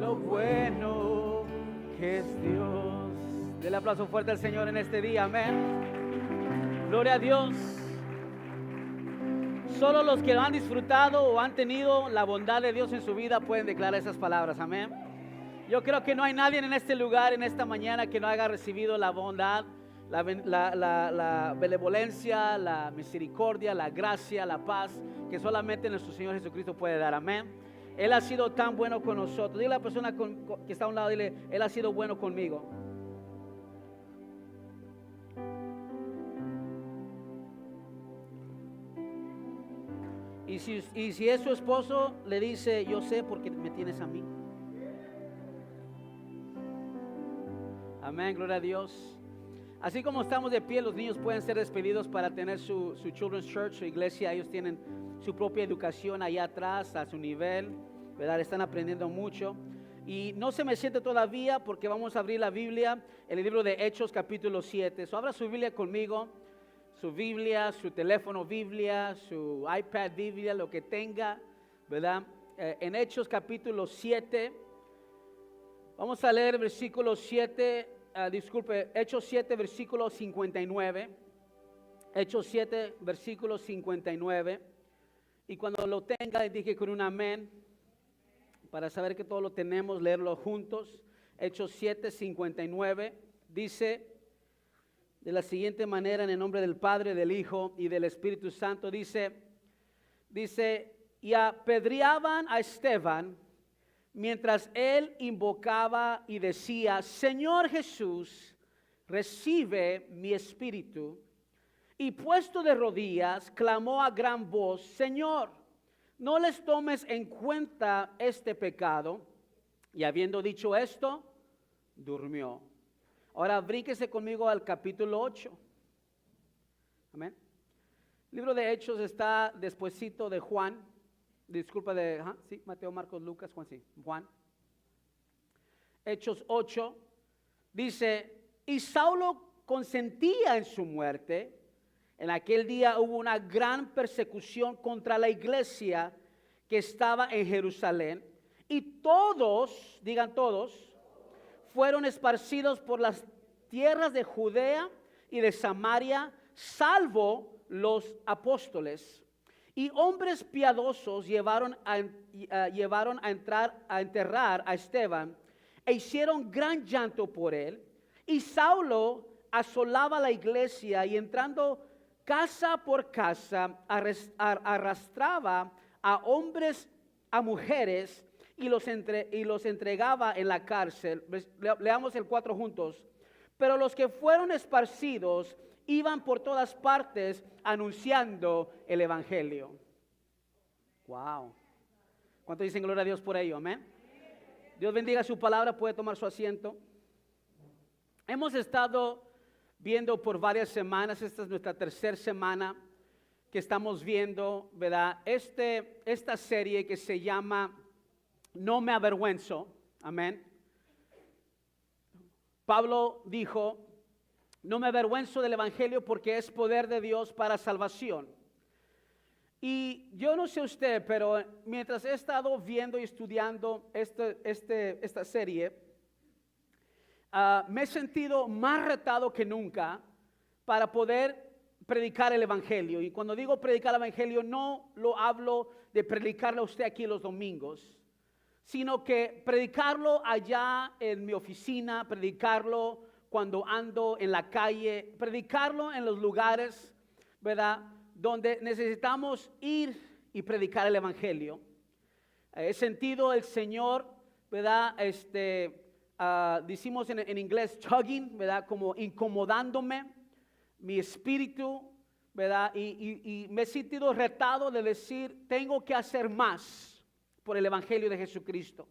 lo bueno que es Dios. Dele aplauso fuerte al Señor en este día, amén. Gloria a Dios. Solo los que han disfrutado o han tenido la bondad de Dios en su vida pueden declarar esas palabras, amén. Yo creo que no hay nadie en este lugar, en esta mañana, que no haya recibido la bondad, la benevolencia, la misericordia, la gracia, la paz que solamente nuestro Señor Jesucristo puede dar, amén. Él ha sido tan bueno con nosotros. Dile a la persona que está a un lado, dile, Él ha sido bueno conmigo. Y si es su esposo, le dice, yo sé porque me tienes a mí. Amén, gloria a Dios. Así como estamos de pie, los niños pueden ser despedidos para tener su Children's Church, su iglesia. Ellos tienen su propia educación allá atrás, a su nivel, ¿verdad? Están aprendiendo mucho. Y no se me siente todavía porque vamos a abrir la Biblia, en el libro de Hechos capítulo 7. Abra su Biblia conmigo, su Biblia, su teléfono Biblia, su iPad Biblia, lo que tenga, ¿verdad? En Hechos capítulo 7, vamos a leer el versículo 7. Hechos 7, versículo 59. Hechos 7, versículo 59. Y cuando lo tenga, dije con un amén, para saber que todos lo tenemos, leerlo juntos. Hechos 7, 59. Dice de la siguiente manera, en el nombre del Padre, del Hijo y del Espíritu Santo. Dice, y apedreaban a Esteban, mientras él invocaba y decía, Señor Jesús, recibe mi espíritu. Y puesto de rodillas, clamó a gran voz, Señor, no les tomes en cuenta este pecado. Y habiendo dicho esto, durmió. Ahora brínquese conmigo al capítulo 8. Amén. El libro de Hechos está despuesito de Juan. Disculpa sí, Mateo, Marcos, Lucas, Juan, sí, Juan. Hechos 8, dice, y Saulo consentía en su muerte. En aquel día hubo una gran persecución contra la iglesia que estaba en Jerusalén. Y todos, digan todos, fueron esparcidos por las tierras de Judea y de Samaria, salvo los apóstoles. Y hombres piadosos llevaron a enterrar a Esteban e hicieron gran llanto por él. Y Saulo asolaba la iglesia y entrando casa por casa arrastraba a hombres, a mujeres y los entregaba en la cárcel. Leamos el 4 juntos. Pero los que fueron esparcidos iban por todas partes anunciando el evangelio. Wow. ¿Cuántos dicen gloria a Dios por ello? Amén. Dios bendiga su palabra, puede tomar su asiento. Hemos estado viendo por varias semanas, esta es nuestra tercera semana que estamos viendo, ¿verdad? Esta serie que se llama No me avergüenzo. Amén. Pablo dijo, no me avergüenzo del evangelio porque es poder de Dios para salvación. Y yo no sé usted, pero mientras he estado viendo y estudiando esta serie, me he sentido más retado que nunca para poder predicar el evangelio. Y cuando digo predicar el evangelio, no lo hablo de predicarlo a usted aquí los domingos, sino que predicarlo allá en mi oficina, predicarlo cuando ando en la calle, predicarlo en los lugares, ¿verdad?, donde necesitamos ir y predicar el evangelio. He sentido el Señor, ¿verdad?, decimos en inglés tugging, ¿verdad?, como incomodándome mi espíritu, ¿verdad?, y me he sentido retado de decir, tengo que hacer más por el evangelio de Jesucristo.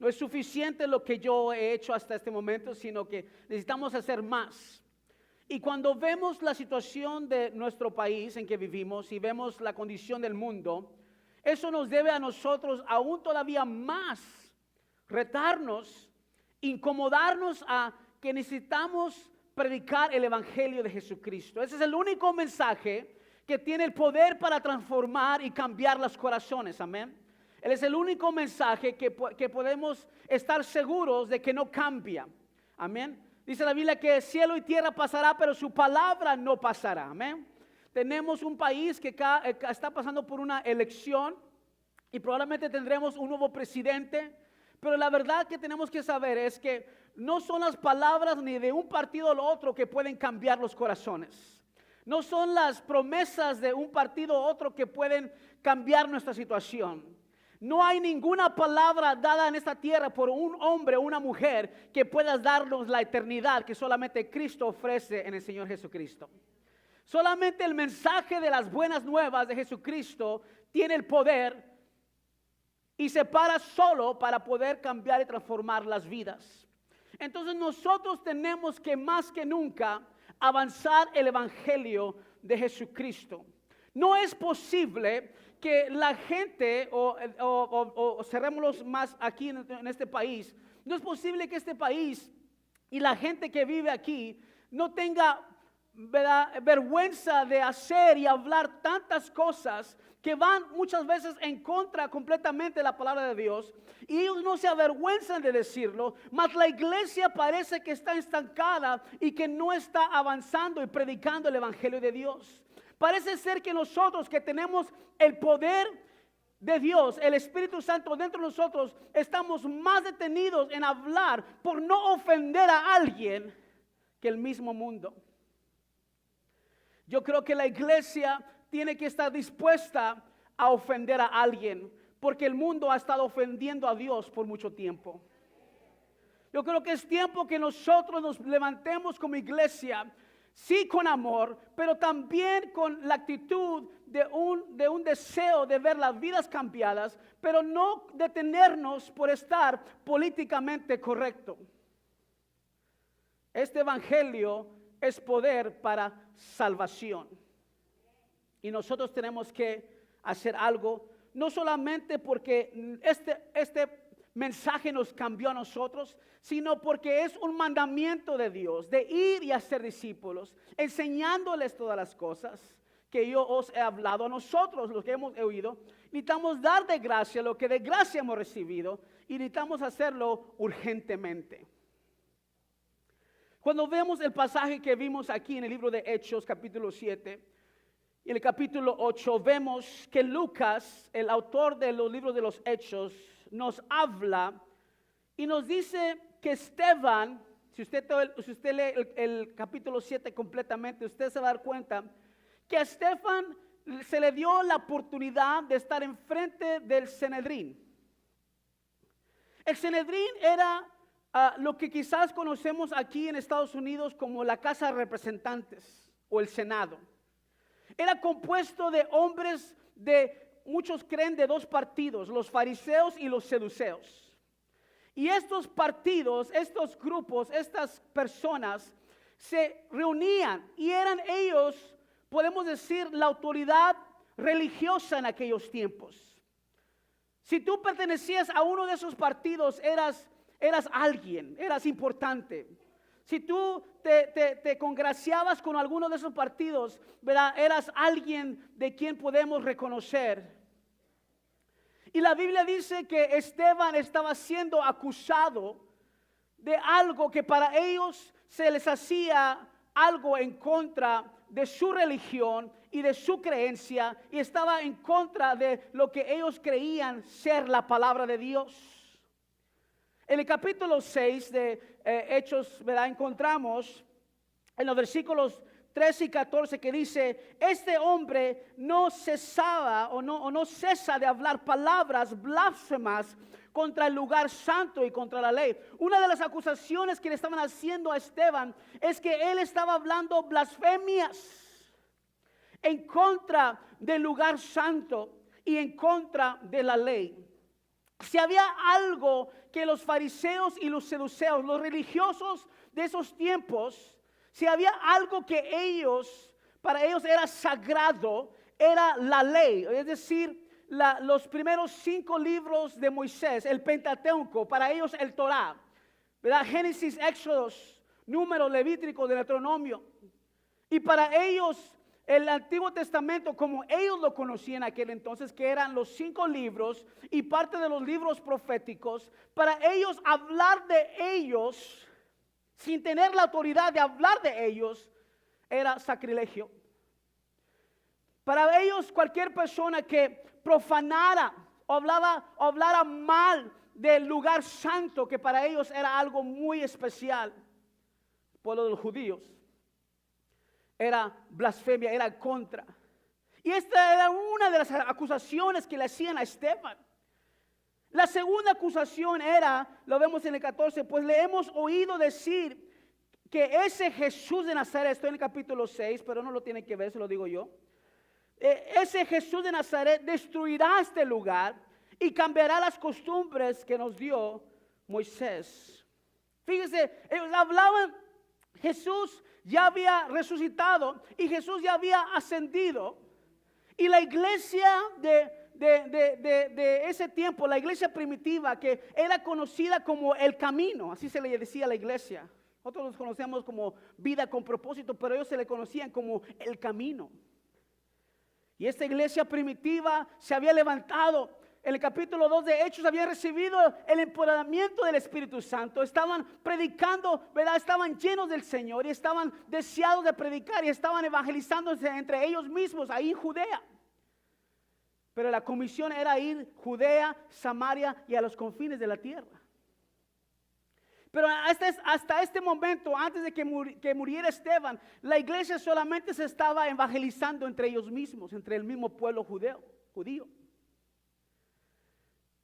No es suficiente lo que yo he hecho hasta este momento, sino que necesitamos hacer más. Y cuando vemos la situación de nuestro país en que vivimos y vemos la condición del mundo, eso nos debe a nosotros aún todavía más retarnos, incomodarnos a que necesitamos predicar el evangelio de Jesucristo. Ese es el único mensaje que tiene el poder para transformar y cambiar los corazones, amén. Él es el único mensaje que podemos estar seguros de que no cambia. Amén. Dice la Biblia que cielo y tierra pasará, pero su palabra no pasará. Amén. Tenemos un país que está pasando por una elección y probablemente tendremos un nuevo presidente. Pero la verdad que tenemos que saber es que no son las palabras ni de un partido al otro que pueden cambiar los corazones. No son las promesas de un partido u otro que pueden cambiar nuestra situación. No hay ninguna palabra dada en esta tierra por un hombre o una mujer que pueda darnos la eternidad que solamente Cristo ofrece en el Señor Jesucristo. Solamente el mensaje de las buenas nuevas de Jesucristo tiene el poder y se para solo para poder cambiar y transformar las vidas. Entonces nosotros tenemos que más que nunca avanzar el evangelio de Jesucristo. No es posible que la gente, o cerrémoslos más aquí en este país, no es posible que este país y la gente que vive aquí no tenga vergüenza de hacer y hablar tantas cosas que van muchas veces en contra completamente de la palabra de Dios, y ellos no se avergüenzan de decirlo, mas la iglesia parece que está estancada y que no está avanzando y predicando el evangelio de Dios. Parece ser que nosotros que tenemos el poder de Dios, el Espíritu Santo dentro de nosotros, estamos más detenidos en hablar por no ofender a alguien que el mismo mundo. Yo creo que la iglesia tiene que estar dispuesta a ofender a alguien, porque el mundo ha estado ofendiendo a Dios por mucho tiempo. Yo creo que es tiempo que nosotros nos levantemos como iglesia, sí con amor, pero también con la actitud de un deseo de ver las vidas cambiadas, pero no detenernos por estar políticamente correcto. Este evangelio es poder para salvación. Y nosotros tenemos que hacer algo, no solamente porque este mensaje nos cambió a nosotros, sino porque es un mandamiento de Dios, de ir y hacer discípulos, enseñándoles todas las cosas que yo os he hablado a nosotros, los que hemos oído. Necesitamos dar de gracia lo que de gracia hemos recibido y necesitamos hacerlo urgentemente. Cuando vemos el pasaje que vimos aquí en el libro de Hechos, capítulo 7, y en el capítulo 8, vemos que Lucas, el autor de los libros de los Hechos, nos habla y nos dice que Esteban, si usted lee el capítulo 7 completamente, usted se va a dar cuenta que a Esteban se le dio la oportunidad de estar enfrente del Sanedrín. El Sanedrín era lo que quizás conocemos aquí en Estados Unidos como la Casa de Representantes o el Senado. Era compuesto de hombres muchos creen de dos partidos, los fariseos y los saduceos. Y estos partidos, estos grupos, estas personas se reunían y eran ellos, podemos decir, la autoridad religiosa en aquellos tiempos. Si tú pertenecías a uno de esos partidos, eras alguien, eras importante. Si tú te congraciabas con alguno de esos partidos, ¿verdad? Eras alguien de quien podemos reconocer. Y la Biblia dice que Esteban estaba siendo acusado de algo que para ellos se les hacía algo en contra de su religión y de su creencia, y estaba en contra de lo que ellos creían ser la palabra de Dios. En el capítulo 6 de Hechos, ¿verdad? Encontramos en los versículos 13 y 14 que dice: este hombre no cesaba o no cesa de hablar palabras blasfemas contra el lugar santo y contra la ley. Una de las acusaciones que le estaban haciendo a Esteban es que él estaba hablando blasfemias en contra del lugar santo y en contra de la ley. Si había algo que los fariseos y los saduceos, los religiosos de esos tiempos, si había algo que para ellos era sagrado, era la ley, es decir, los primeros 5 libros de Moisés, el Pentateuco, para ellos el Torá, ¿verdad? Génesis, Éxodos, Números, Levítico, Deuteronomio. Y para ellos el Antiguo Testamento como ellos lo conocían en aquel entonces, que eran los 5 libros y parte de los libros proféticos, para ellos hablar de ellos, sin tener la autoridad de hablar de ellos, era sacrilegio. Para ellos, cualquier persona que profanara o hablara mal del lugar santo, que para ellos era algo muy especial, el pueblo de los judíos, era blasfemia, era contra. Y esta era una de las acusaciones que le hacían a Esteban. La segunda acusación era, lo vemos en el 14, pues le hemos oído decir que ese Jesús de Nazaret, estoy en el capítulo 6, pero no lo tienen que ver, se lo digo yo. Ese Jesús de Nazaret destruirá este lugar y cambiará las costumbres que nos dio Moisés. Fíjense, ellos hablaban, Jesús ya había resucitado y Jesús ya había ascendido. Y la iglesia de ese tiempo, la iglesia primitiva, que era conocida como el camino, así se le decía a la iglesia. Nosotros los conocemos como vida con propósito, pero ellos se le conocían como el camino. Y esta iglesia primitiva se había levantado. En el capítulo 2 de Hechos había recibido el empoderamiento del Espíritu Santo. Estaban predicando, ¿verdad? Estaban llenos del Señor y estaban deseados de predicar y estaban evangelizándose entre ellos mismos ahí en Judea. Pero la comisión era ir Judea, Samaria y a los confines de la tierra. Pero hasta este momento, antes de que muriera Esteban, la iglesia solamente se estaba evangelizando entre ellos mismos, entre el mismo pueblo judío.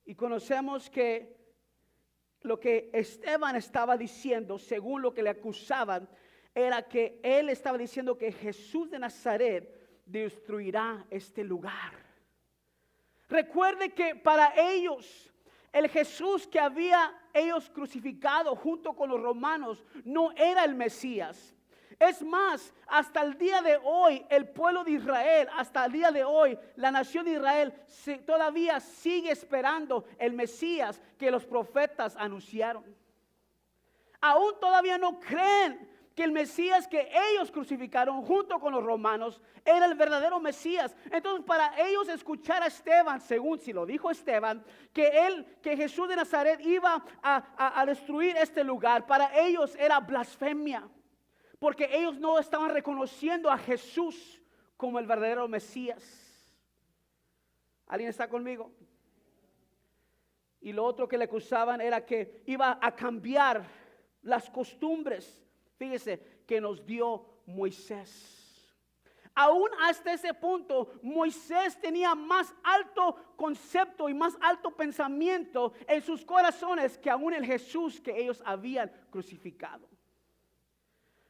Y conocemos que lo que Esteban estaba diciendo, según lo que le acusaban, era que él estaba diciendo que Jesús de Nazaret destruirá este lugar. Recuerde que para ellos, el Jesús que había ellos crucificado junto con los romanos no era el Mesías. Es más, hasta el día de hoy, el pueblo de Israel, hasta el día de hoy, la nación de Israel todavía sigue esperando el Mesías que los profetas anunciaron. Aún todavía no creen que el Mesías que ellos crucificaron junto con los romanos era el verdadero Mesías. Entonces, para ellos escuchar a Esteban, según si lo dijo Esteban, que Jesús de Nazaret iba a destruir este lugar, para ellos era blasfemia, porque ellos no estaban reconociendo a Jesús como el verdadero Mesías. ¿Alguien está conmigo? Y lo otro que le acusaban era que iba a cambiar las costumbres, fíjese, que nos dio Moisés. Aún hasta ese punto, Moisés tenía más alto concepto y más alto pensamiento en sus corazones que aún el Jesús que ellos habían crucificado.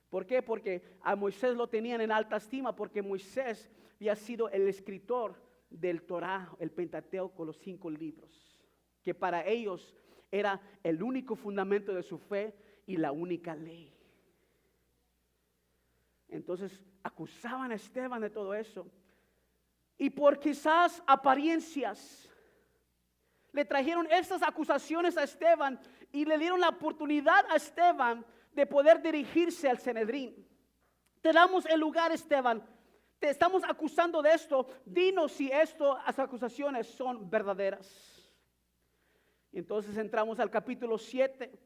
¿Por qué? Porque a Moisés lo tenían en alta estima, porque Moisés había sido el escritor del Torá, el Pentateuco, los 5 libros, que para ellos era el único fundamento de su fe y la única ley. Entonces acusaban a Esteban de todo eso. Y por quizás apariencias, le trajeron estas acusaciones a Esteban y le dieron la oportunidad a Esteban de poder dirigirse al Sanedrín. Te damos el lugar, Esteban. Te estamos acusando de esto. Dinos si estas acusaciones son verdaderas. Entonces entramos al capítulo 7,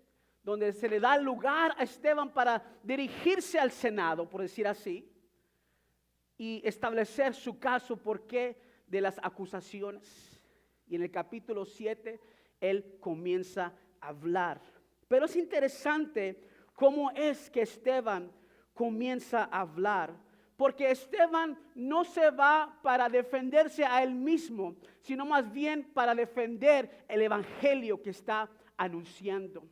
donde se le da el lugar a Esteban para dirigirse al Senado, por decir así, y establecer su caso, por qué de las acusaciones. Y en el capítulo 7, él comienza a hablar. Pero es interesante cómo es que Esteban comienza a hablar, porque Esteban no se va para defenderse a él mismo, sino más bien para defender el evangelio que está anunciando.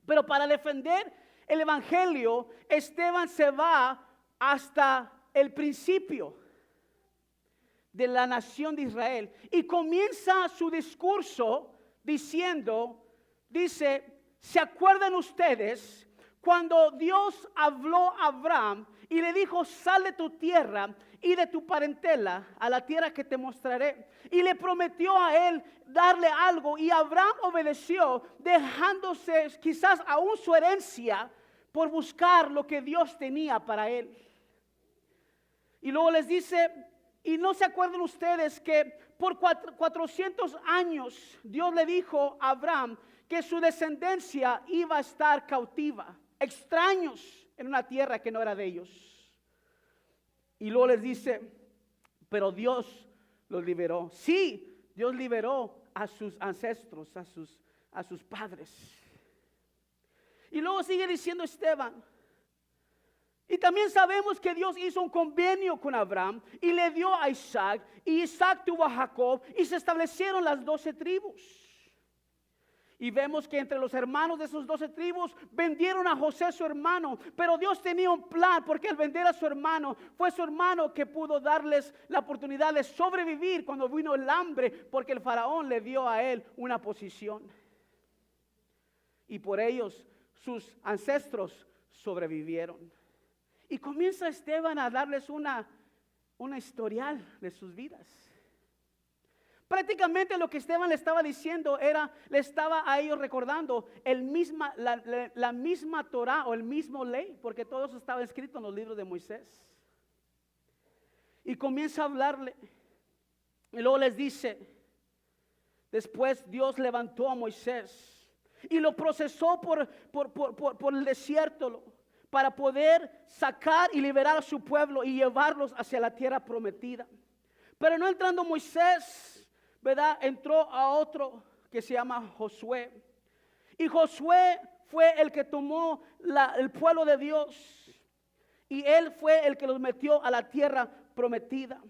Pero para defender el evangelio, Esteban se va hasta el principio de la nación de Israel y comienza su discurso dice, ¿se acuerdan ustedes cuando Dios habló a Abraham y le dijo, sal de tu tierra y de tu parentela a la tierra que te mostraré? Y le prometió a él darle algo, y Abraham obedeció, dejándose quizás aún su herencia por buscar lo que Dios tenía para él. Y luego les dice, y no se acuerdan ustedes que por 400 años Dios le dijo a Abraham que su descendencia iba a estar cautiva, extraños en una tierra que no era de ellos. Y luego les dice, pero Dios los liberó. Sí, Dios liberó a sus ancestros, a sus padres. Y luego sigue diciendo Esteban, y también sabemos que Dios hizo un convenio con Abraham y le dio a Isaac, y Isaac tuvo a Jacob, y se establecieron las 12 tribus. Y vemos que entre los hermanos de esos 12 tribus vendieron a José su hermano, pero Dios tenía un plan, porque al vender a su hermano, fue su hermano que pudo darles la oportunidad de sobrevivir cuando vino el hambre, porque el faraón le dio a él una posición. Y por ellos sus ancestros sobrevivieron. Y comienza Esteban a darles una historial de sus vidas. Prácticamente lo que Esteban le estaba diciendo le estaba a ellos recordando la misma Torah o el mismo ley, porque todo eso estaba escrito en los libros de Moisés. Y comienza a hablarle. Y luego les dice, después Dios levantó a Moisés y lo procesó por el desierto para poder sacar y liberar a su pueblo y llevarlos hacia la tierra prometida. Pero no entrando Moisés, ¿verdad? Entró a otro que se llama Josué. Y Josué fue el que tomó el pueblo de Dios. Y él fue el que los metió a la tierra prometida,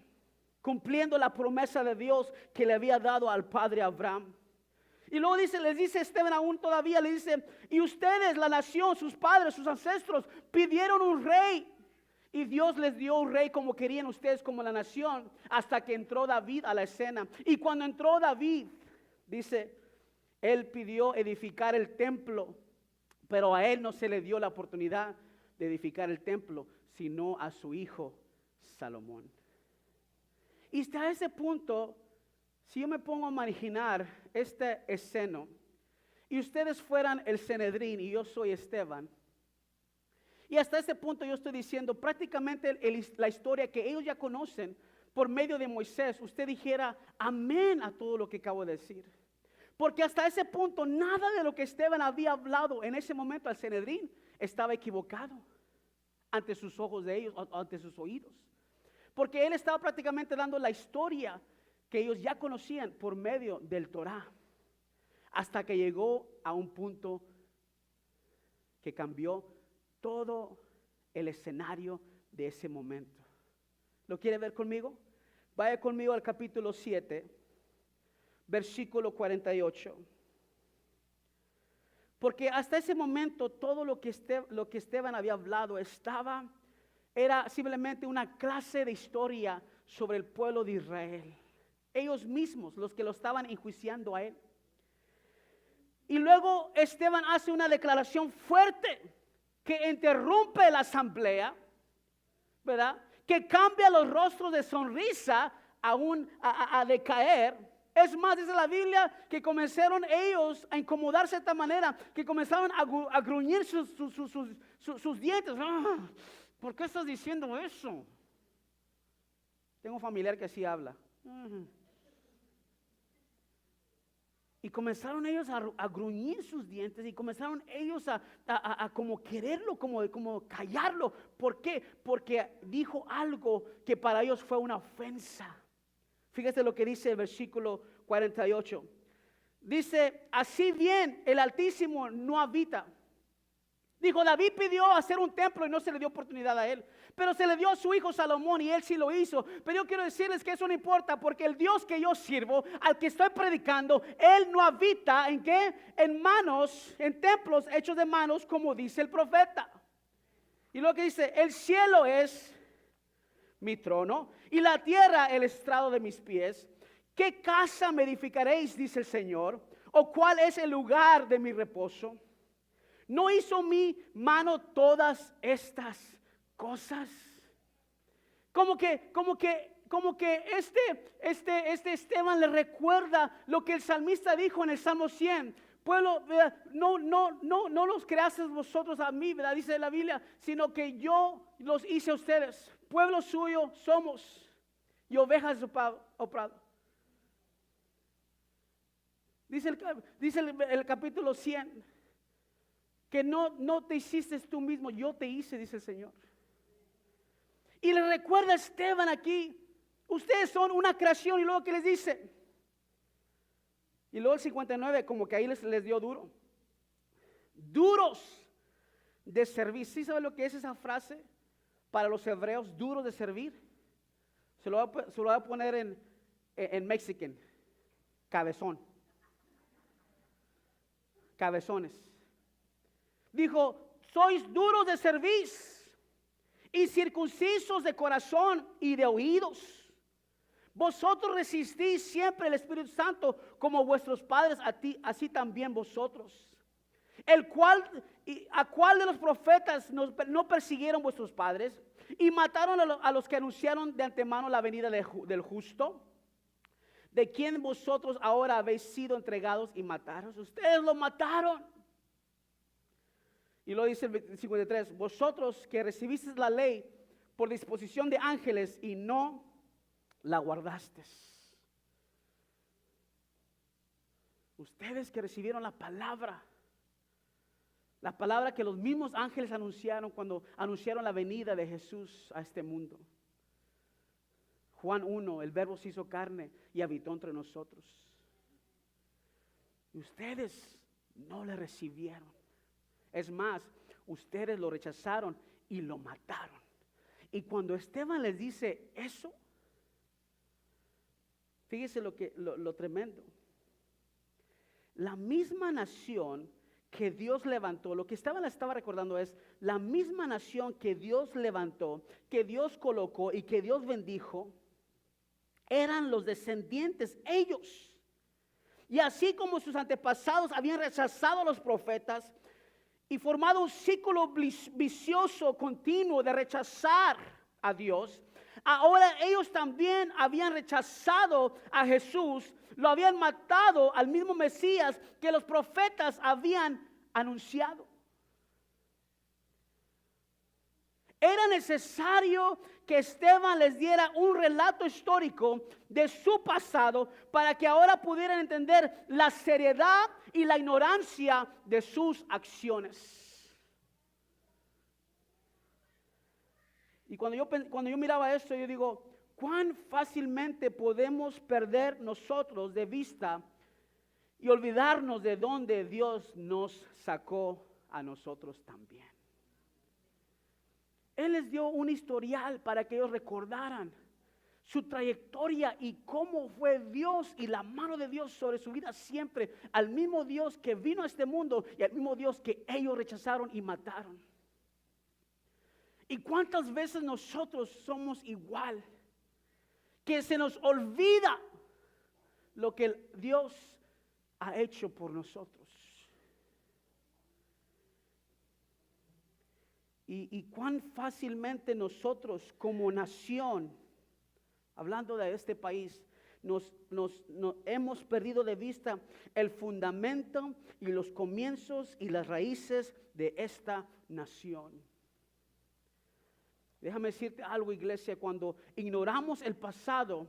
cumpliendo la promesa de Dios que le había dado al padre Abraham. Y luego les dice Esteban aún todavía, le dice, y ustedes, la nación, sus padres, sus ancestros, pidieron un rey. Y Dios les dio un rey como querían ustedes, como la nación, hasta que entró David a la escena. Y cuando entró David, dice, él pidió edificar el templo, pero a él no se le dio la oportunidad de edificar el templo, sino a su hijo Salomón. Y hasta ese punto, si yo me pongo a imaginar esta escena, y ustedes fueran el Sanedrín y yo soy Esteban, y hasta ese punto yo estoy diciendo prácticamente la historia que ellos ya conocen por medio de Moisés, usted dijera amén a todo lo que acabo de decir. Porque hasta ese punto nada de lo que Esteban había hablado en ese momento al Sanedrín estaba equivocado ante sus ojos de ellos, ante sus oídos. Porque él estaba prácticamente dando la historia que ellos ya conocían por medio del Torah, hasta que llegó a un punto que cambió todo el escenario de ese momento. ¿Lo quiere ver conmigo? Vaya conmigo al capítulo 7, versículo 48. Porque hasta ese momento todo lo que Esteban había hablado era simplemente una clase de historia sobre el pueblo de Israel. Ellos mismos, los que lo estaban enjuiciando a él. Y luego Esteban hace una declaración fuerte que interrumpe la asamblea, ¿verdad? Que cambia los rostros de sonrisa a decaer. Es más, dice la Biblia que comenzaron ellos a incomodarse de tal manera que comenzaron a gruñir sus dientes. ¡Ah! ¿Por qué estás diciendo eso? Tengo un familiar que así habla. Y comenzaron ellos a gruñir sus dientes y comenzaron ellos a como quererlo, como callarlo. ¿Por qué? Porque dijo algo que para ellos fue una ofensa. Fíjate lo que dice el versículo 48. Dice, así bien el Altísimo no habita. Dijo, David pidió hacer un templo y no se le dio oportunidad a él, pero se le dio a su hijo Salomón y él sí lo hizo. Pero yo quiero decirles que eso no importa, porque el Dios que yo sirvo, al que estoy predicando, él no habita ¿en qué? En manos, en templos hechos de manos, como dice el profeta. Y lo que dice, el cielo es mi trono y la tierra el estrado de mis pies. ¿Qué casa me edificaréis? Dice el Señor. ¿O cuál es el lugar de mi reposo? ¿No hizo mi mano todas estas cosas? Como que este Esteban le recuerda lo que el salmista dijo en el Salmo 100. Pueblo, no los creasteis vosotros a mí, ¿verdad? Dice la Biblia, sino que yo los hice a ustedes. pueblo suyo somos y ovejas de su prado. Dice el capítulo 100 que no te hiciste tú mismo, yo te hice, dice el Señor. Y le recuerda a Esteban aquí, ustedes son una creación, y luego que les dice, y luego el 59 como que ahí les dio duro, duros de servir. ¿Sí sabe lo que es esa frase para los hebreos, duros de servir? Se lo voy a poner en Mexican, cabezón, cabezones. Dijo, sois duros de servir y circuncisos de corazón y de oídos. Vosotros resistís siempre el Espíritu Santo como vuestros padres, así también vosotros. ¿A cuál de los profetas no persiguieron vuestros padres y mataron a los que anunciaron de antemano la venida del justo? ¿De quién vosotros ahora habéis sido entregados y mataros? Ustedes lo mataron. Y luego dice el 53, vosotros que recibisteis la ley por disposición de ángeles y no la guardasteis. Ustedes que recibieron la palabra que los mismos ángeles anunciaron cuando anunciaron la venida de Jesús a este mundo. Juan 1, el verbo se hizo carne y habitó entre nosotros. Y ustedes no le recibieron. Es más, ustedes lo rechazaron y lo mataron. Y cuando Esteban les dice eso, fíjese lo tremendo. La misma nación que Dios levantó, lo que Esteban estaba recordando es la misma nación que Dios levantó, que Dios colocó y que Dios bendijo, eran los descendientes, ellos. Y así como sus antepasados habían rechazado a los profetas y formado un círculo vicioso continuo de rechazar a Dios, ahora ellos también habían rechazado a Jesús, lo habían matado al mismo Mesías que los profetas habían anunciado. Era necesario que Esteban les diera un relato histórico de su pasado para que ahora pudieran entender la seriedad y la ignorancia de sus acciones. Y cuando yo miraba esto, yo digo, ¿cuán fácilmente podemos perder nosotros de vista y olvidarnos de dónde Dios nos sacó a nosotros también? Él les dio un historial para que ellos recordaran su trayectoria y cómo fue Dios y la mano de Dios sobre su vida siempre, al mismo Dios que vino a este mundo y al mismo Dios que ellos rechazaron y mataron. ¿Y cuántas veces nosotros somos igual? Que se nos olvida lo que Dios ha hecho por nosotros. Y cuán fácilmente nosotros como nación, hablando de este país, nos hemos perdido de vista el fundamento y los comienzos y las raíces de esta nación. Déjame decirte algo, iglesia, cuando ignoramos el pasado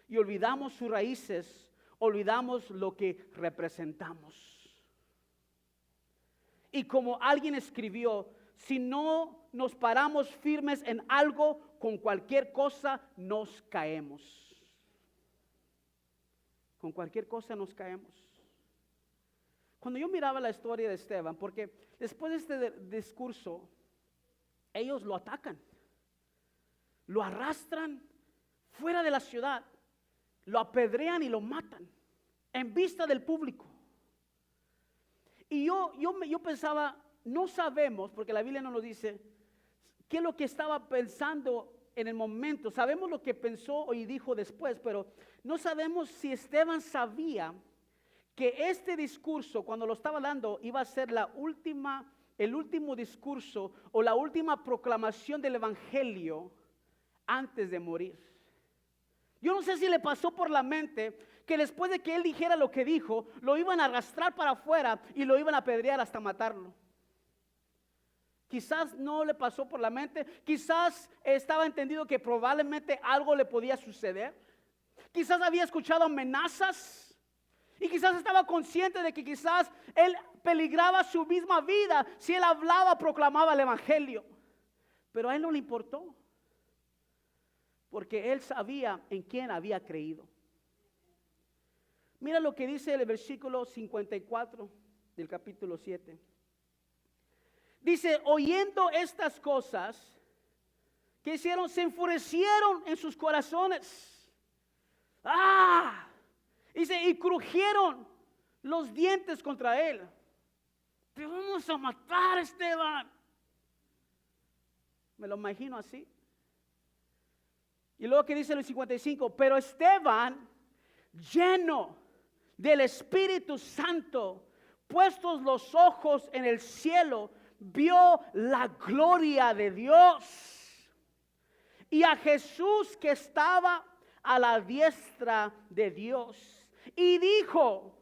y olvidamos sus raíces, olvidamos lo que representamos. Y como alguien escribió, si no nos paramos firmes en algo, con cualquier cosa nos caemos. Con cualquier cosa nos caemos. Cuando yo miraba la historia de Esteban, porque después de este discurso, ellos lo atacan, lo arrastran fuera de la ciudad, lo apedrean y lo matan en vista del público. Y yo pensaba, no sabemos, porque la Biblia no lo dice, qué es lo que estaba pensando en el momento. Sabemos lo que pensó y dijo después, pero no sabemos si Esteban sabía que este discurso, cuando lo estaba dando, iba a ser el último discurso o la última proclamación del evangelio antes de morir. Yo no sé si le pasó por la mente que después de que él dijera lo que dijo, lo iban a arrastrar para afuera y lo iban a apedrear hasta matarlo. Quizás no le pasó por la mente, quizás estaba entendido que probablemente algo le podía suceder. Quizás había escuchado amenazas y quizás estaba consciente de que quizás él peligraba su misma vida si él hablaba, proclamaba el evangelio. Pero a él no le importó, porque él sabía en quién había creído. Mira lo que dice el versículo 54 del capítulo 7. Dice, oyendo estas cosas, ¿qué hicieron? Se enfurecieron en sus corazones. Dice, y crujieron los dientes contra él. Te vamos a matar, Esteban. Me lo imagino así. Y luego que dice en el 55, pero Esteban, lleno del Espíritu Santo, puestos los ojos en el cielo, vio la gloria de Dios y a Jesús que estaba a la diestra de Dios. Y dijo,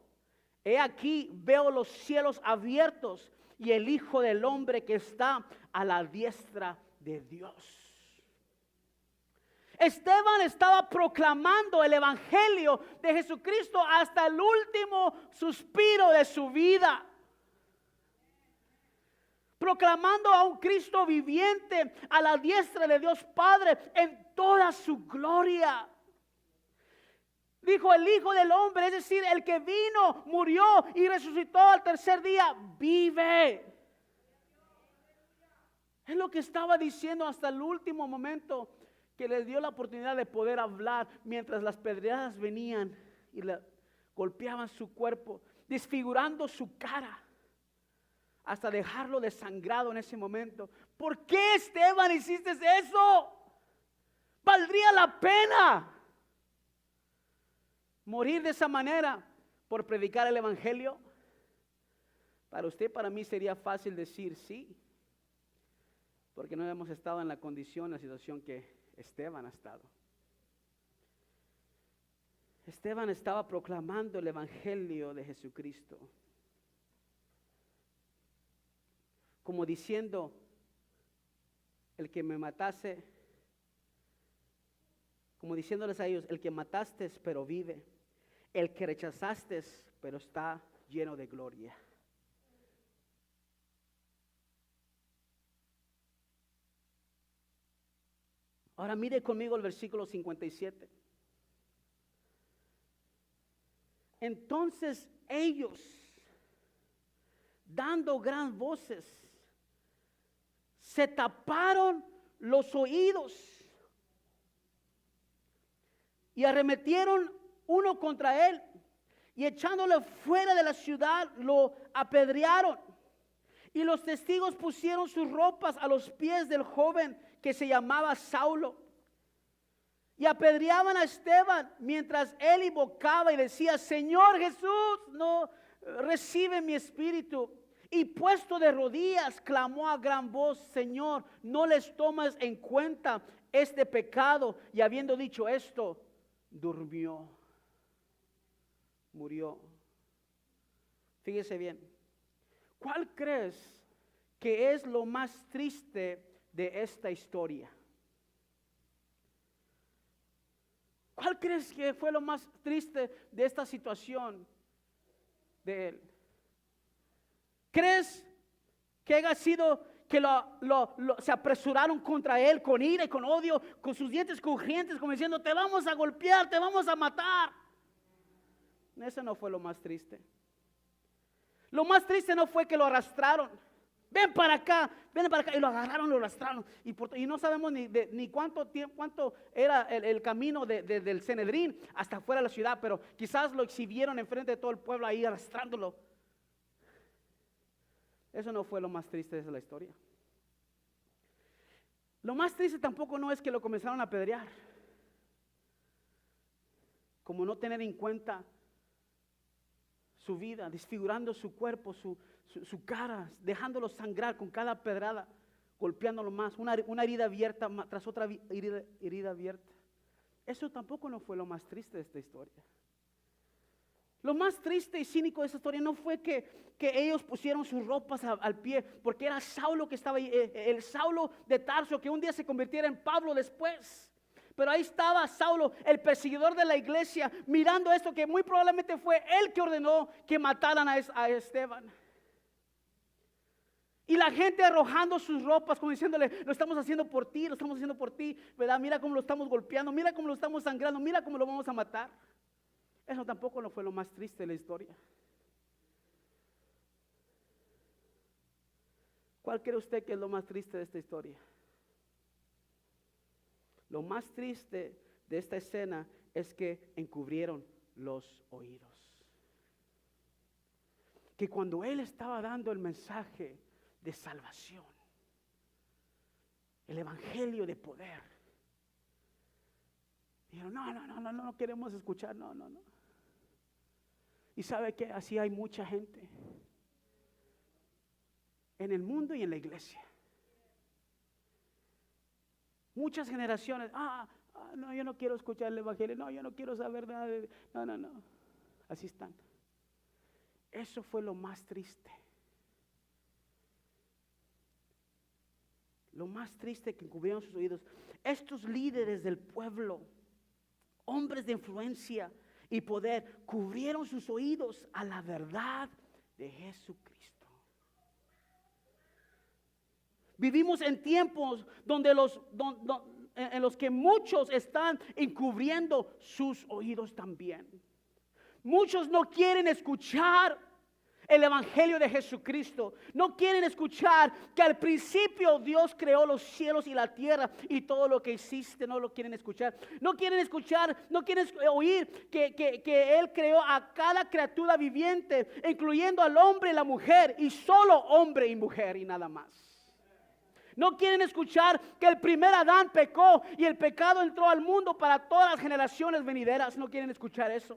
he aquí veo los cielos abiertos y el Hijo del Hombre que está a la diestra de Dios. Esteban estaba proclamando el evangelio de Jesucristo hasta el último suspiro de su vida. Proclamando a un Cristo viviente a la diestra de Dios Padre en toda su gloria. Dijo el Hijo del Hombre, es decir, el que vino, murió y resucitó al tercer día, vive. Es lo que estaba diciendo hasta el último momento, que les dio la oportunidad de poder hablar mientras las pedradas venían y le golpeaban su cuerpo, desfigurando su cara, hasta dejarlo desangrado en ese momento. ¿Por qué, Esteban, hiciste eso? Valdría la pena morir de esa manera por predicar el evangelio. Para usted, para mí sería fácil decir sí, porque no hemos estado en la condición, la situación que Esteban ha estado. Esteban estaba proclamando el evangelio de Jesucristo, como diciendo, el que me matase, como diciéndoles a ellos, el que mataste pero vive, el que rechazaste pero está lleno de gloria. Ahora mire conmigo el versículo 57. Entonces ellos, dando gran voces, se taparon los oídos y arremetieron uno contra él y echándole fuera de la ciudad lo apedrearon. Y los testigos pusieron sus ropas a los pies del joven que se llamaba Saulo. Y apedreaban a Esteban mientras él invocaba y decía, Señor Jesús, no recibe mi espíritu. Y puesto de rodillas, clamó a gran voz, Señor, no les tomes en cuenta este pecado. Y habiendo dicho esto, durmió, murió. Fíjese bien, ¿cuál crees que es lo más triste de esta historia? ¿Cuál crees que fue lo más triste de esta situación de él? ¿Crees que haya sido que se apresuraron contra él con ira y con odio, con sus dientes crujientes, como diciendo, te vamos a golpear, te vamos a matar? Eso no fue lo más triste. Lo más triste no fue que lo arrastraron. Ven para acá, y lo agarraron, lo arrastraron. Y no sabemos ni cuánto era el camino del Sanedrín hasta fuera de la ciudad, pero quizás lo exhibieron enfrente de todo el pueblo ahí arrastrándolo. Eso no fue lo más triste de la historia. Lo más triste tampoco no es que lo comenzaron a apedrear, como no tener en cuenta su vida, desfigurando su cuerpo, su cara, dejándolo sangrar con cada pedrada, golpeándolo más, una herida abierta tras otra herida abierta. Eso tampoco no fue lo más triste de esta historia. Lo más triste y cínico de esta historia no fue que ellos pusieron sus ropas al pie, porque era Saulo que estaba ahí, el Saulo de Tarso, que un día se convirtiera en Pablo después. Pero ahí estaba Saulo, el perseguidor de la iglesia, mirando esto, que muy probablemente fue él que ordenó que mataran a Esteban. Y la gente arrojando sus ropas, como diciéndole, lo estamos haciendo por ti, lo estamos haciendo por ti, ¿verdad? Mira cómo lo estamos golpeando, mira cómo lo estamos sangrando, mira cómo lo vamos a matar. Eso tampoco no fue lo más triste de la historia. ¿Cuál cree usted que es lo más triste de esta historia? Lo más triste de esta escena es que encubrieron los oídos. Que cuando él estaba dando el mensaje de salvación, el evangelio de poder, dijeron, no queremos escuchar, no. Y sabe que así hay mucha gente en el mundo y en la iglesia. Muchas generaciones, no, yo no quiero escuchar el evangelio, no, yo no quiero saber nada de, no. Así están. Eso fue lo más triste. Lo más triste, que encubrieron sus oídos. Estos líderes del pueblo, hombres de influencia y poder, cubrieron sus oídos a la verdad de Jesucristo. Vivimos en tiempos donde en los que muchos están encubriendo sus oídos también. Muchos no quieren escuchar el evangelio de Jesucristo. No quieren escuchar que al principio Dios creó los cielos y la tierra y todo lo que existe. No lo quieren escuchar. No quieren escuchar, no quieren oír que Él creó a cada criatura viviente, incluyendo al hombre y la mujer, y solo hombre y mujer y nada más. No quieren escuchar que el primer Adán pecó y el pecado entró al mundo para todas las generaciones venideras. No quieren escuchar eso.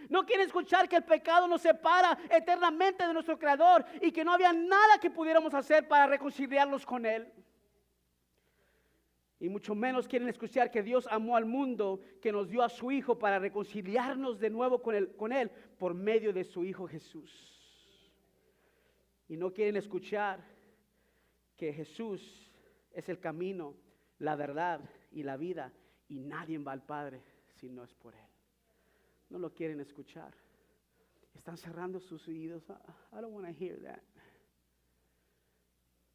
No quieren escuchar que el pecado nos separa eternamente de nuestro Creador y que no había nada que pudiéramos hacer para reconciliarnos con Él. Y mucho menos quieren escuchar que Dios amó al mundo, que nos dio a su Hijo para reconciliarnos de nuevo con Él por medio de su Hijo Jesús. Y no quieren escuchar que Jesús es el camino, la verdad y la vida, y nadie va al Padre si no es por Él. No lo quieren escuchar. Están cerrando sus oídos. I don't want to hear that.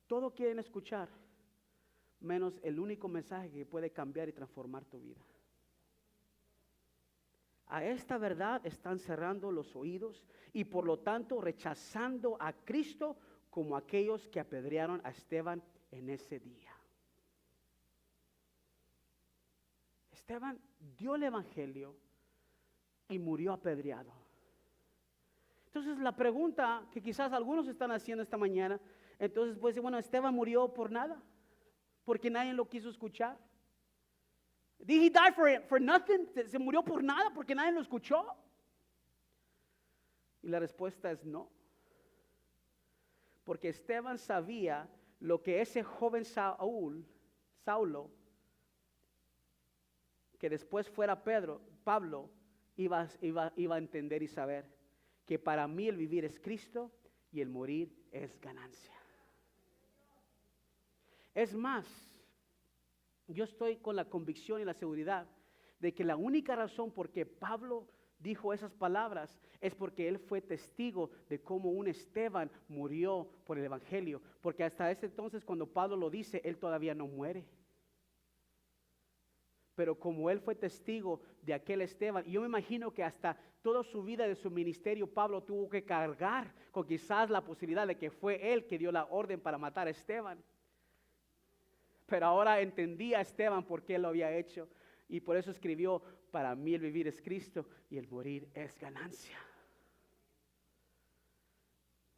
Todo quieren escuchar, menos el único mensaje que puede cambiar y transformar tu vida. A esta verdad están cerrando los oídos y por lo tanto rechazando a Cristo como aquellos que apedrearon a Esteban en ese día. Esteban dio el evangelio y murió apedreado. Entonces la pregunta que quizás algunos están haciendo esta mañana, entonces pues bueno, Esteban murió por nada, porque nadie lo quiso escuchar. Did he die for nothing? Se murió por nada porque nadie lo escuchó. Y la respuesta es no. Porque Esteban sabía lo que ese joven Saulo, que después fuera Pablo, iba a entender y saber que para mí el vivir es Cristo y el morir es ganancia. Es más, yo estoy con la convicción y la seguridad de que la única razón por que Pablo dijo esas palabras es porque él fue testigo de cómo un Esteban murió por el evangelio, porque hasta ese entonces cuando Pablo lo dice, él todavía no muere. Pero como él fue testigo de aquel Esteban, y yo me imagino que hasta toda su vida de su ministerio Pablo tuvo que cargar con quizás la posibilidad de que fue él que dio la orden para matar a Esteban. Pero ahora entendía a Esteban por qué lo había hecho, y por eso escribió: para mí el vivir es Cristo y el morir es ganancia.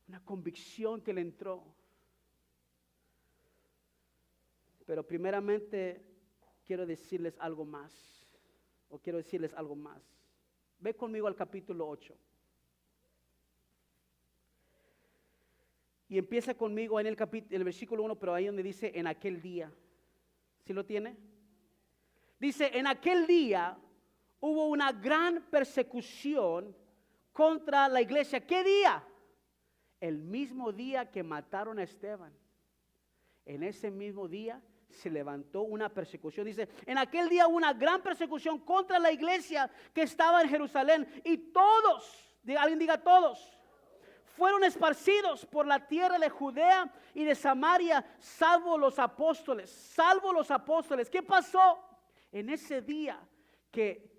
Una convicción que le entró. Pero primeramente quiero decirles algo más. Ve conmigo al capítulo 8. Y empieza conmigo en el versículo 1, pero ahí donde dice en aquel día. ¿Sí lo tiene? Dice: en aquel día hubo una gran persecución contra la iglesia. ¿Qué día? El mismo día que mataron a Esteban. En ese mismo día se levantó una persecución. Dice, en aquel día hubo una gran persecución contra la iglesia que estaba en Jerusalén. Y todos, alguien diga todos, fueron esparcidos por la tierra de Judea y de Samaria, salvo los apóstoles. Salvo los apóstoles. ¿Qué pasó? En ese día que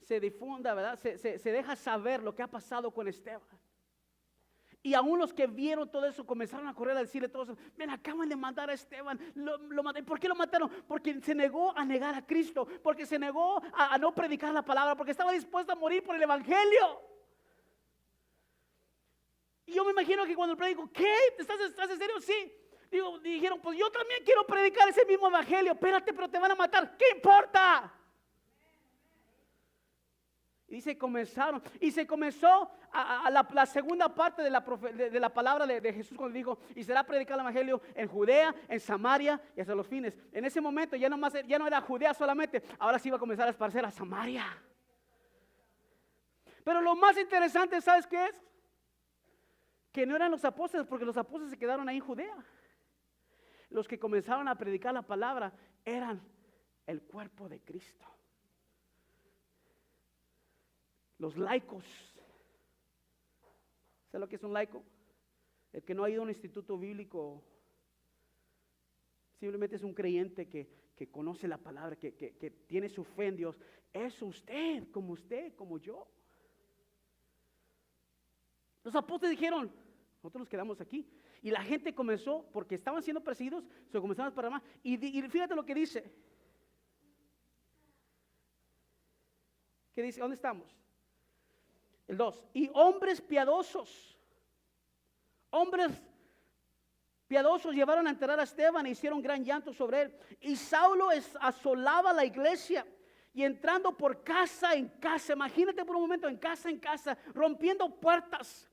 se difunda, ¿verdad? Se deja saber lo que ha pasado con Esteban. Y aún los que vieron todo eso comenzaron a correr a decirle a todos, ven, acaban de matar a Esteban. ¿Por qué lo mataron? Porque se negó a negar a Cristo, porque se negó a no predicar la palabra, porque estaba dispuesto a morir por el evangelio. Y yo me imagino que cuando el predico, ¿qué? ¿Estás en serio? Sí. Dijeron, pues yo también quiero predicar ese mismo evangelio. Espérate, pero te van a matar. ¿Qué importa? Y se comenzó a la segunda parte de la palabra de Jesús cuando dijo, y será predicar el evangelio en Judea, en Samaria y hasta los fines. En ese momento ya no era Judea solamente, ahora sí iba a comenzar a esparcer a Samaria. Pero lo más interesante, ¿sabes qué es? Que no eran los apóstoles, porque los apóstoles se quedaron ahí en Judea. Los que comenzaron a predicar la palabra eran el cuerpo de Cristo. Los laicos. ¿Sabes lo que es un laico? El que no ha ido a un instituto bíblico. Simplemente es un creyente que conoce la palabra, que tiene su fe en Dios. Es usted, como yo. Los apóstoles dijeron, nosotros nos quedamos aquí. Y la gente comenzó, porque estaban siendo perseguidos, se comenzaron a parar más. Y fíjate lo que dice. ¿Qué dice? ¿Dónde estamos? El 2. Y hombres piadosos llevaron a enterrar a Esteban e hicieron gran llanto sobre él. Y Saulo asolaba la iglesia y entrando por casa en casa, imagínate por un momento, en casa, rompiendo puertas,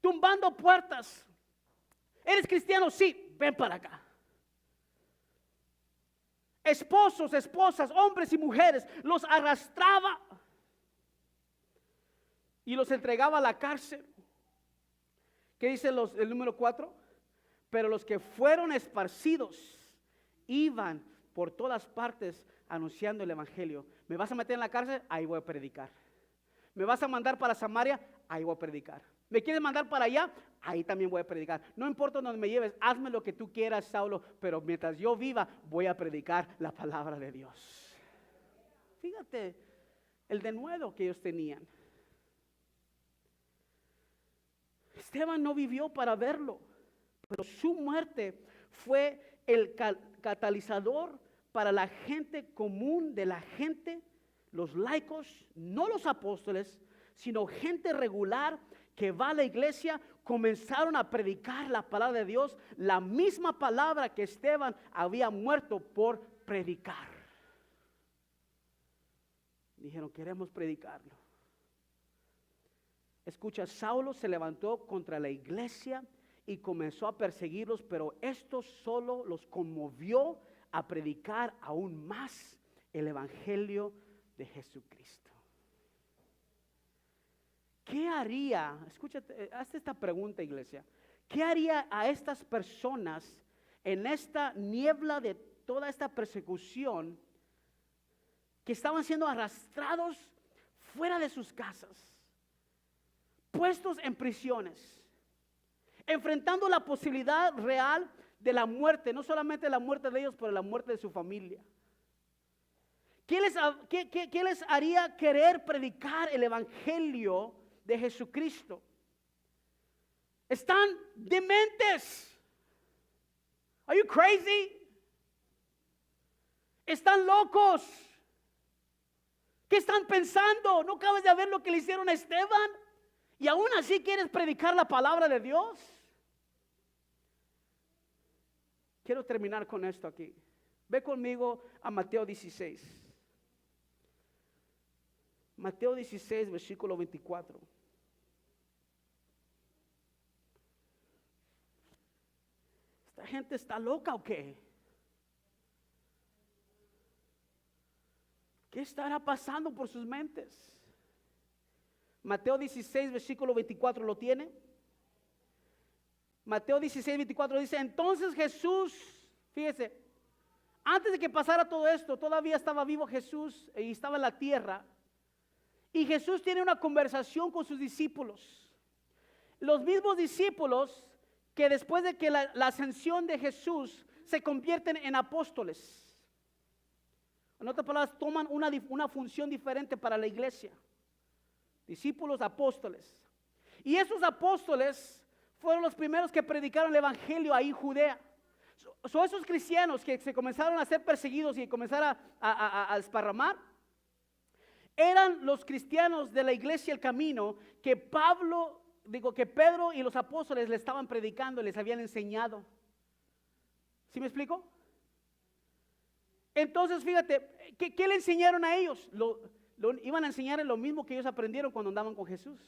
tumbando puertas. ¿Eres cristiano? Sí, ven para acá. Esposos, esposas, hombres y mujeres, los arrastraba y los entregaba a la cárcel. ¿Qué dice el número 4? Pero los que fueron esparcidos iban por todas partes anunciando el evangelio. ¿Me vas a meter en la cárcel? Ahí voy a predicar. ¿Me vas a mandar para Samaria? Ahí voy a predicar. ¿Me quieres mandar para allá? Ahí también voy a predicar. No importa donde me lleves, hazme lo que tú quieras, Saulo, pero mientras yo viva, voy a predicar la palabra de Dios. Fíjate el denuedo que ellos tenían. Esteban no vivió para verlo, pero su muerte fue el catalizador para la gente común de la gente, los laicos, no los apóstoles, sino gente regular que va a la iglesia, comenzaron a predicar la palabra de Dios, la misma palabra que Esteban había muerto por predicar. Dijeron, queremos predicarlo. Escucha, Saulo se levantó contra la iglesia y comenzó a perseguirlos, pero esto solo los conmovió a predicar aún más el evangelio de Jesucristo. ¿Qué haría? Escúchate, hazte esta pregunta, iglesia. ¿Qué haría a estas personas en esta niebla de toda esta persecución que estaban siendo arrastrados fuera de sus casas, puestos en prisiones, enfrentando la posibilidad real de la muerte, no solamente la muerte de ellos, pero la muerte de su familia? ¿Qué les haría querer predicar el evangelio de Jesucristo? Están dementes. Are you crazy? Están locos. ¿Qué están pensando? ¿No acabas de ver lo que le hicieron a Esteban? Y aún así quieres predicar la palabra de Dios. Quiero terminar con esto aquí. Ve conmigo a Mateo 16. Mateo 16, versículo 24. ¿Esta gente está loca o qué? ¿Qué estará pasando por sus mentes? Mateo 16, versículo 24, ¿lo tiene? Mateo 16, 24 dice, entonces Jesús, fíjese, antes de que pasara todo esto, todavía estaba vivo Jesús y estaba en la tierra. Y Jesús tiene una conversación con sus discípulos. Los mismos discípulos que después de que la ascensión de Jesús se convierten en apóstoles. En otras palabras, toman una función diferente para la iglesia. Discípulos, apóstoles. Y esos apóstoles fueron los primeros que predicaron el evangelio ahí en Judea. Son esos cristianos que se comenzaron a ser perseguidos y comenzaron a desparramar. Eran los cristianos de la iglesia El Camino que Pedro y los apóstoles le estaban predicando, les habían enseñado. ¿Sí me explico? Entonces, fíjate, ¿qué le enseñaron a ellos? Iban a enseñar lo mismo que ellos aprendieron cuando andaban con Jesús.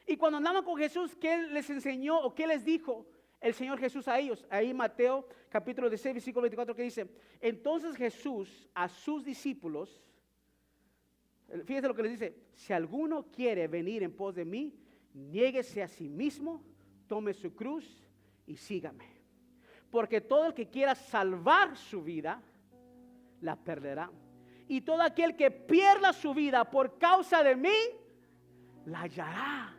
Y cuando andaban con Jesús, ¿qué les enseñó o qué les dijo el Señor Jesús a ellos? Ahí Mateo capítulo 16, versículo 24 que dice, entonces Jesús a sus discípulos, fíjense lo que les dice, si alguno quiere venir en pos de mí, niéguese a sí mismo, tome su cruz y sígame. Porque todo el que quiera salvar su vida, la perderá. Y todo aquel que pierda su vida por causa de mí, la hallará.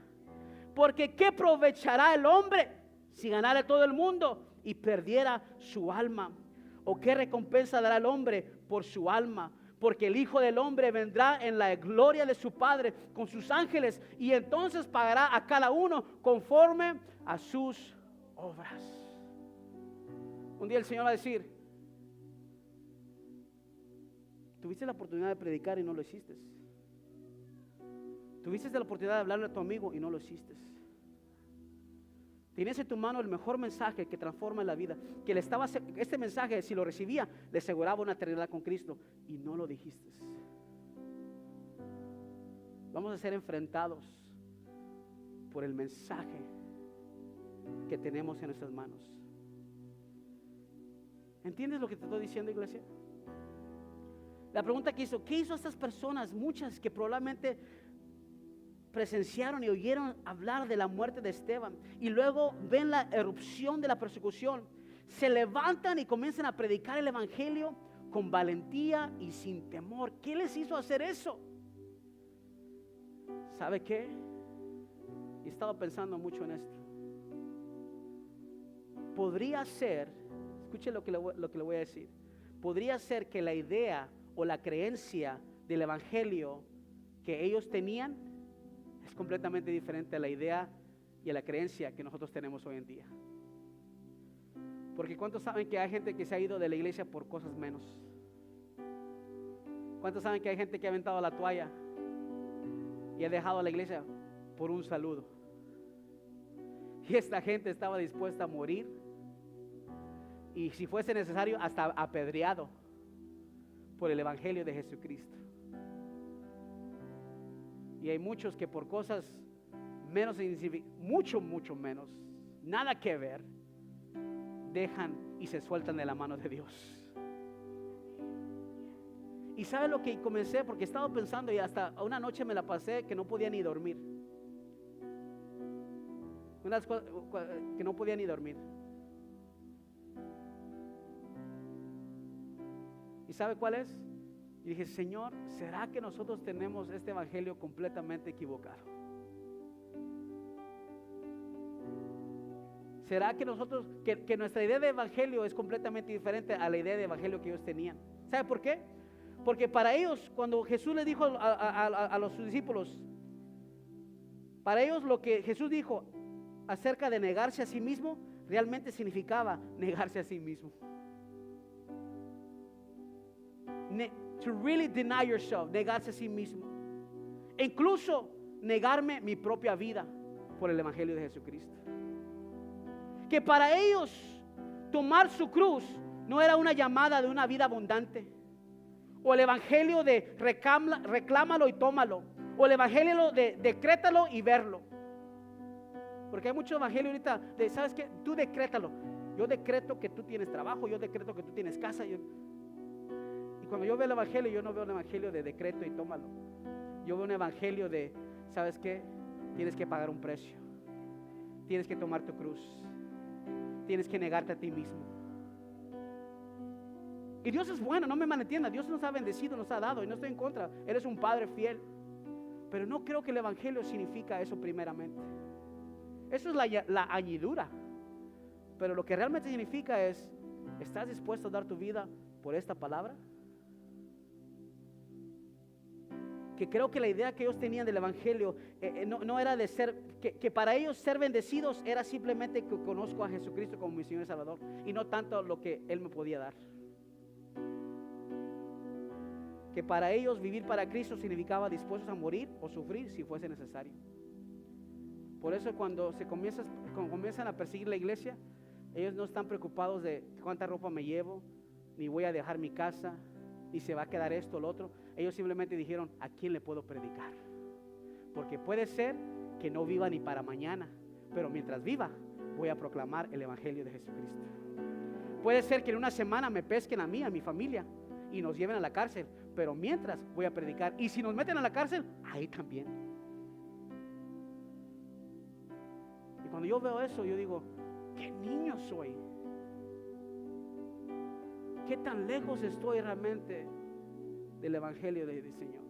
Porque ¿qué aprovechará el hombre si ganara todo el mundo y perdiera su alma? ¿O qué recompensa dará el hombre por su alma? Porque el Hijo del Hombre vendrá en la gloria de su Padre con sus ángeles y entonces pagará a cada uno conforme a sus obras. Un día el Señor va a decir, tuviste la oportunidad de predicar y no lo hiciste. Tuviste la oportunidad de hablarle a tu amigo y no lo hiciste. Tienes en tu mano el mejor mensaje que transforma la vida. Este mensaje, si lo recibía, le aseguraba una eternidad con Cristo y no lo dijiste. Vamos a ser enfrentados por el mensaje que tenemos en nuestras manos. ¿Entiendes lo que te estoy diciendo, iglesia? La pregunta que hizo, ¿qué hizo a estas personas? Muchas que probablemente presenciaron y oyeron hablar de la muerte de Esteban y luego ven la erupción de la persecución, se levantan y comienzan a predicar el evangelio con valentía y sin temor. ¿Qué les hizo hacer eso? ¿Sabe qué? He estado pensando mucho en esto. Podría ser, escuche lo que le voy a decir, podría ser que la idea o la creencia del evangelio que ellos tenían es completamente diferente a la idea y a la creencia que nosotros tenemos hoy en día. Porque ¿cuántos saben que hay gente que se ha ido de la iglesia por cosas menos? ¿Cuántos saben que hay gente que ha aventado la toalla y ha dejado a la iglesia por un saludo? Y esta gente estaba dispuesta a morir y si fuese necesario hasta apedreado por el evangelio de Jesucristo. Y hay muchos que por cosas menos, mucho menos, nada que ver, dejan y se sueltan de la mano de Dios. Y ¿sabe lo que comencé? Porque he estado pensando y hasta una noche me la pasé que no podía ni dormir. Unas cosas que no podía ni dormir. ¿Y sabe cuál es? Y dije, Señor, ¿será que nosotros tenemos este evangelio completamente equivocado? ¿Será que nosotros, que nuestra idea de evangelio es completamente diferente a la idea de evangelio que ellos tenían? ¿Sabe por qué? Porque para ellos, cuando Jesús les dijo a sus discípulos, para ellos lo que Jesús dijo acerca de negarse a sí mismo, realmente significaba negarse a sí mismo. To really deny yourself, negarse a sí mismo. E incluso negarme mi propia vida por el evangelio de Jesucristo. Que para ellos tomar su cruz no era una llamada de una vida abundante, o el evangelio de reclámalo y tómalo, o el evangelio de decrétalo y verlo. Porque hay mucho evangelio ahorita de, ¿sabes qué? Tú decrétalo. Yo decreto que tú tienes trabajo, yo decreto que tú tienes casa. Y cuando yo veo el evangelio, yo no veo un evangelio de decreto y tómalo. Yo veo un evangelio de ¿sabes qué? Tienes que pagar un precio. Tienes que tomar tu cruz. Tienes que negarte a ti mismo. Y Dios es bueno, no me malentienda. Dios nos ha bendecido, nos ha dado, y no estoy en contra. Él es un Padre fiel. Pero no creo que el Evangelio significa eso primeramente. Eso es la añadidura. Pero lo que realmente significa es: ¿estás dispuesto a dar tu vida por esta palabra? Que creo que la idea que ellos tenían del Evangelio no era de ser, que para ellos ser bendecidos era simplemente que conozco a Jesucristo como mi Señor y Salvador, y no tanto lo que Él me podía dar. Que para ellos vivir para Cristo significaba dispuestos a morir o sufrir si fuese necesario. Por eso cuando comienzan a perseguir la iglesia, ellos no están preocupados de cuánta ropa me llevo, ni voy a dejar mi casa, ni se va a quedar esto o lo otro. Ellos simplemente dijeron: ¿a quién le puedo predicar? Porque puede ser que no viva ni para mañana, pero mientras viva voy a proclamar el Evangelio de Jesucristo. Puede ser que en una semana me pesquen a mí, a mi familia, y nos lleven a la cárcel, pero mientras voy a predicar. Y si nos meten a la cárcel, ahí también. Y cuando yo veo eso, yo digo: ¿qué niño soy? ¿Qué tan lejos estoy realmente del Evangelio del Señor?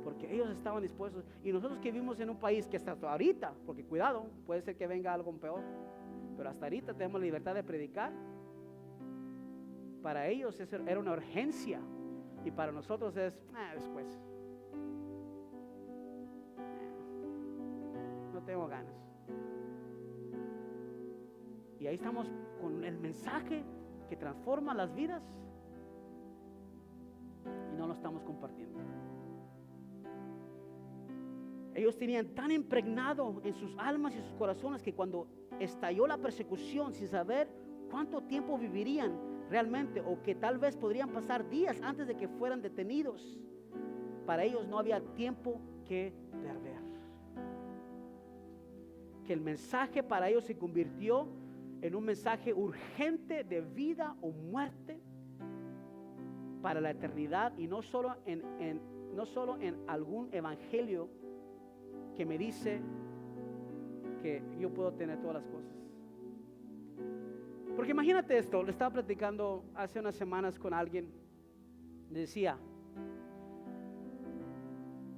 Porque ellos estaban dispuestos. Y nosotros que vivimos en un país que hasta ahorita, porque cuidado, puede ser que venga algo peor, pero hasta ahorita tenemos la libertad de predicar. Para ellos era una urgencia, y para nosotros es después. No tengo ganas. Y ahí estamos con el mensaje que transforma las vidas y no lo estamos compartiendo. Ellos tenían tan impregnado en sus almas y sus corazones que cuando estalló la persecución, sin saber cuánto tiempo vivirían realmente, o que tal vez podrían pasar días antes de que fueran detenidos, para ellos no había tiempo que perder. Que el mensaje para ellos se convirtió en un mensaje urgente de vida o muerte para la eternidad, y no solo en algún evangelio que me dice que yo puedo tener todas las cosas. Porque imagínate esto, le estaba platicando hace unas semanas con alguien. Le decía: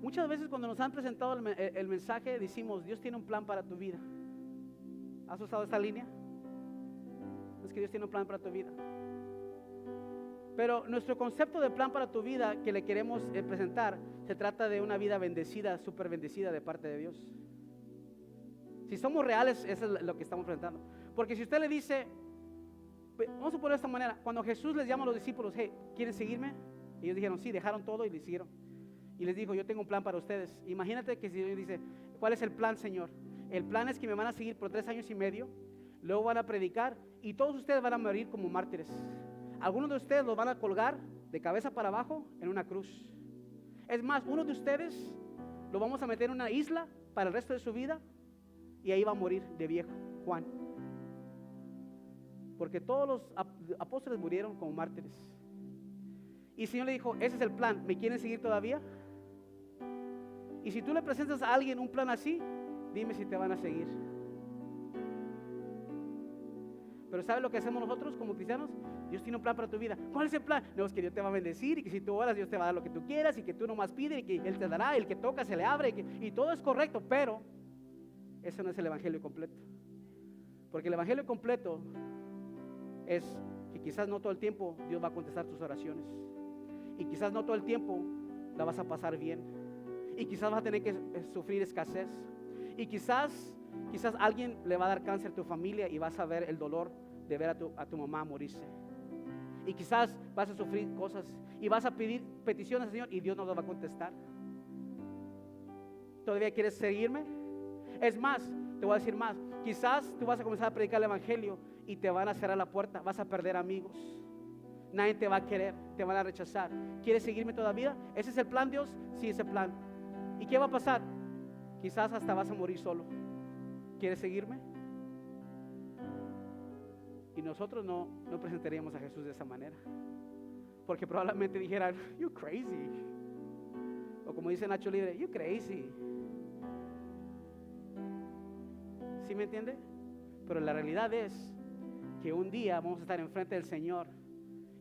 muchas veces cuando nos han presentado el mensaje, decimos: Dios tiene un plan para tu vida. ¿Has usado esta línea? Es que Dios tiene un plan para tu vida. Pero nuestro concepto de plan para tu vida que le queremos presentar, se trata de una vida bendecida, súper bendecida de parte de Dios. Si somos reales, eso es lo que estamos presentando. Porque si usted le dice, vamos a poner de esta manera: cuando Jesús les llama a los discípulos: hey, ¿quieren seguirme? Y ellos dijeron sí, dejaron todo y le siguieron. Y les dijo: yo tengo un plan para ustedes. Imagínate que si Dios dice: ¿cuál es el plan, Señor? El plan es que me van a seguir por 3 años y medio, luego van a predicar, y todos ustedes van a morir como mártires. Algunos de ustedes los van a colgar de cabeza para abajo en una cruz. Es más, uno de ustedes lo vamos a meter en una isla para el resto de su vida, y ahí va a morir de viejo, Juan. Porque todos los apóstoles murieron como mártires. Y el Señor le dijo: ese es el plan, ¿me quieren seguir todavía? Y si tú le presentas a alguien un plan así, dime si te van a seguir. Pero ¿sabes lo que hacemos nosotros como cristianos? Dios tiene un plan para tu vida. ¿Cuál es el plan? No, es que Dios te va a bendecir, y que si tú oras, Dios te va a dar lo que tú quieras, y que tú nomás pides, y que Él te dará, y el que toca se le abre, y todo es correcto. Pero ese no es el evangelio completo. Porque el evangelio completo es que quizás no todo el tiempo Dios va a contestar tus oraciones, y quizás no todo el tiempo la vas a pasar bien, y quizás vas a tener que sufrir escasez, y quizás alguien le va a dar cáncer a tu familia y vas a ver el dolor de ver a tu mamá morirse, y quizás vas a sufrir cosas y vas a pedir peticiones al Señor y Dios no las va a contestar. ¿Todavía quieres seguirme? Es más, te voy a decir más: quizás tú vas a comenzar a predicar el evangelio y te van a cerrar la puerta, vas a perder amigos, nadie te va a querer, te van a rechazar. ¿Quieres seguirme todavía? ¿Ese es el plan, Dios? Sí, ese plan. ¿Y qué va a pasar? Quizás hasta vas a morir solo. ¿Quieres seguirme? Y nosotros no presentaríamos a Jesús de esa manera, porque probablemente dijeran: you crazy, o como dice Nacho Libre, you crazy. ¿Sí me entiende? Pero la realidad es que un día vamos a estar enfrente del Señor.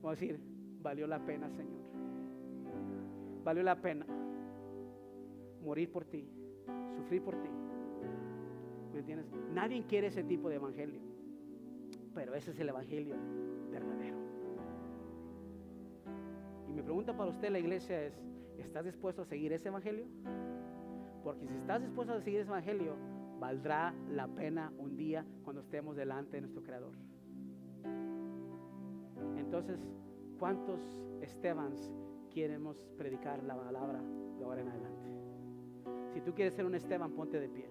Vamos a decir, valió la pena, Señor. Valió la pena morir por ti, sufrir por ti. ¿Me entiendes? Nadie quiere ese tipo de evangelio, pero ese es el evangelio verdadero. Y mi pregunta para usted, la iglesia, es: ¿estás dispuesto a seguir ese evangelio? Porque si estás dispuesto a seguir ese evangelio, valdrá la pena un día cuando estemos delante de nuestro Creador. Entonces, ¿cuántos Estebans queremos predicar la palabra de ahora en adelante? Si tú quieres ser un Esteban, ponte de pie.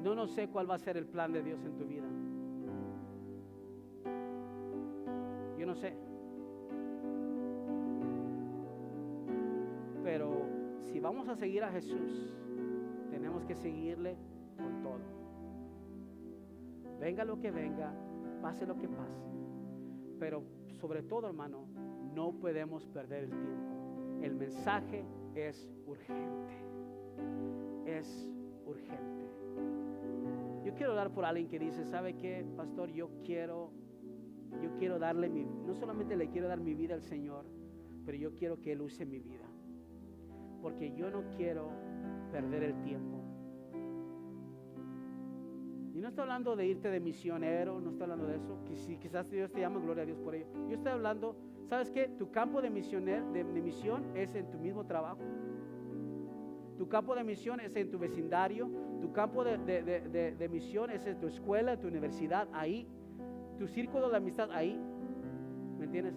No sé cuál va a ser el plan de Dios en tu vida. Yo no sé. Pero si vamos a seguir a Jesús, tenemos que seguirle con todo. Venga lo que venga, pase lo que pase. Pero sobre todo, hermano, no podemos perder el tiempo. El mensaje es urgente. Es urgente. Yo quiero orar por alguien que dice: ¿sabe qué, pastor? Yo quiero darle no solamente le quiero dar mi vida al Señor, pero yo quiero que Él use mi vida, porque yo no quiero perder el tiempo. Y no estoy hablando de irte de misionero, no estoy hablando de eso, que si quizás Dios te llama, gloria a Dios por ello. Yo estoy hablando, ¿sabes qué? Tu campo de misión es en tu mismo trabajo. Tu campo de misión es en tu vecindario. Tu campo de misión es en tu escuela, en tu universidad, ahí. Tu círculo de amistad, ahí. ¿Me entiendes?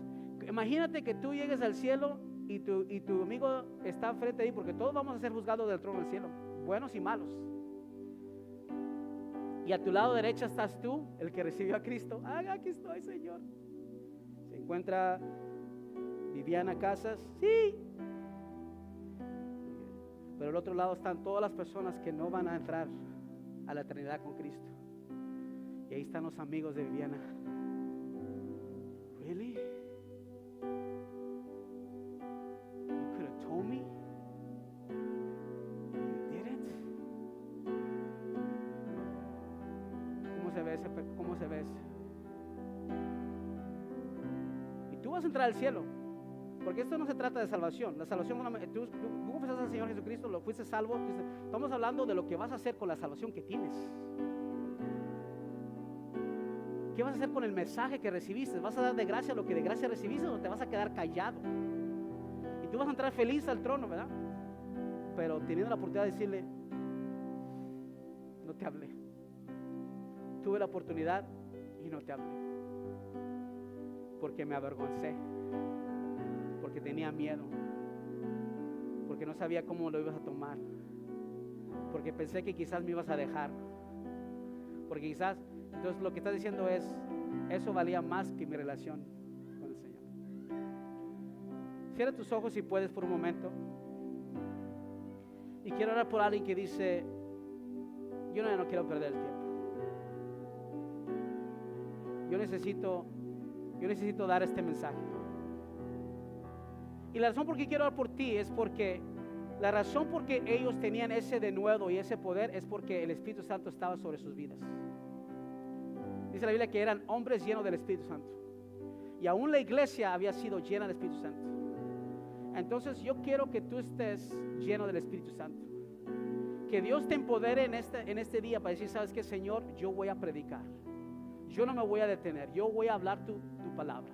Imagínate que tú llegues al cielo y tu amigo está frente ahí, porque todos vamos a ser juzgados del trono del cielo, buenos y malos. Y a tu lado derecha estás tú, el que recibió a Cristo. Aquí estoy, Señor. Se encuentra Viviana Casas. Sí. Pero al otro lado están todas las personas que no van a entrar a la eternidad con Cristo. Y ahí están los amigos de Viviana. Really? You could have told me. You didn't. ¿Cómo se ve ese? ¿Cómo se ve ese? Y tú vas a entrar al cielo. Porque esto no se trata de salvación. La salvación, tú confesas al Señor Jesucristo, lo fuiste salvo. Estamos hablando de lo que vas a hacer con la salvación que tienes. ¿Qué vas a hacer con el mensaje que recibiste? ¿Vas a dar de gracia lo que de gracia recibiste, o te vas a quedar callado? Y tú vas a entrar feliz al trono, ¿verdad? Pero teniendo la oportunidad de decirle: no te hablé. Tuve la oportunidad y no te hablé, porque me avergoncé, porque tenía miedo, porque no sabía cómo lo ibas a tomar, porque pensé que quizás me ibas a dejar, porque quizás. Entonces lo que está diciendo es: eso valía más que mi relación con el Señor. Cierra tus ojos si puedes por un momento. Y quiero orar por alguien que dice: yo no quiero perder el tiempo. Yo necesito dar este mensaje. Y la razón por qué quiero orar por ti es porque la razón por qué ellos tenían ese denuedo y ese poder es porque el Espíritu Santo estaba sobre sus vidas. Dice la Biblia que eran hombres llenos del Espíritu Santo. Y aún la iglesia había sido llena del Espíritu Santo. Entonces yo quiero que tú estés lleno del Espíritu Santo. Que Dios te empodere en este día para decir: ¿sabes qué, Señor? Yo voy a predicar. Yo no me voy a detener. Yo voy a hablar tu palabra.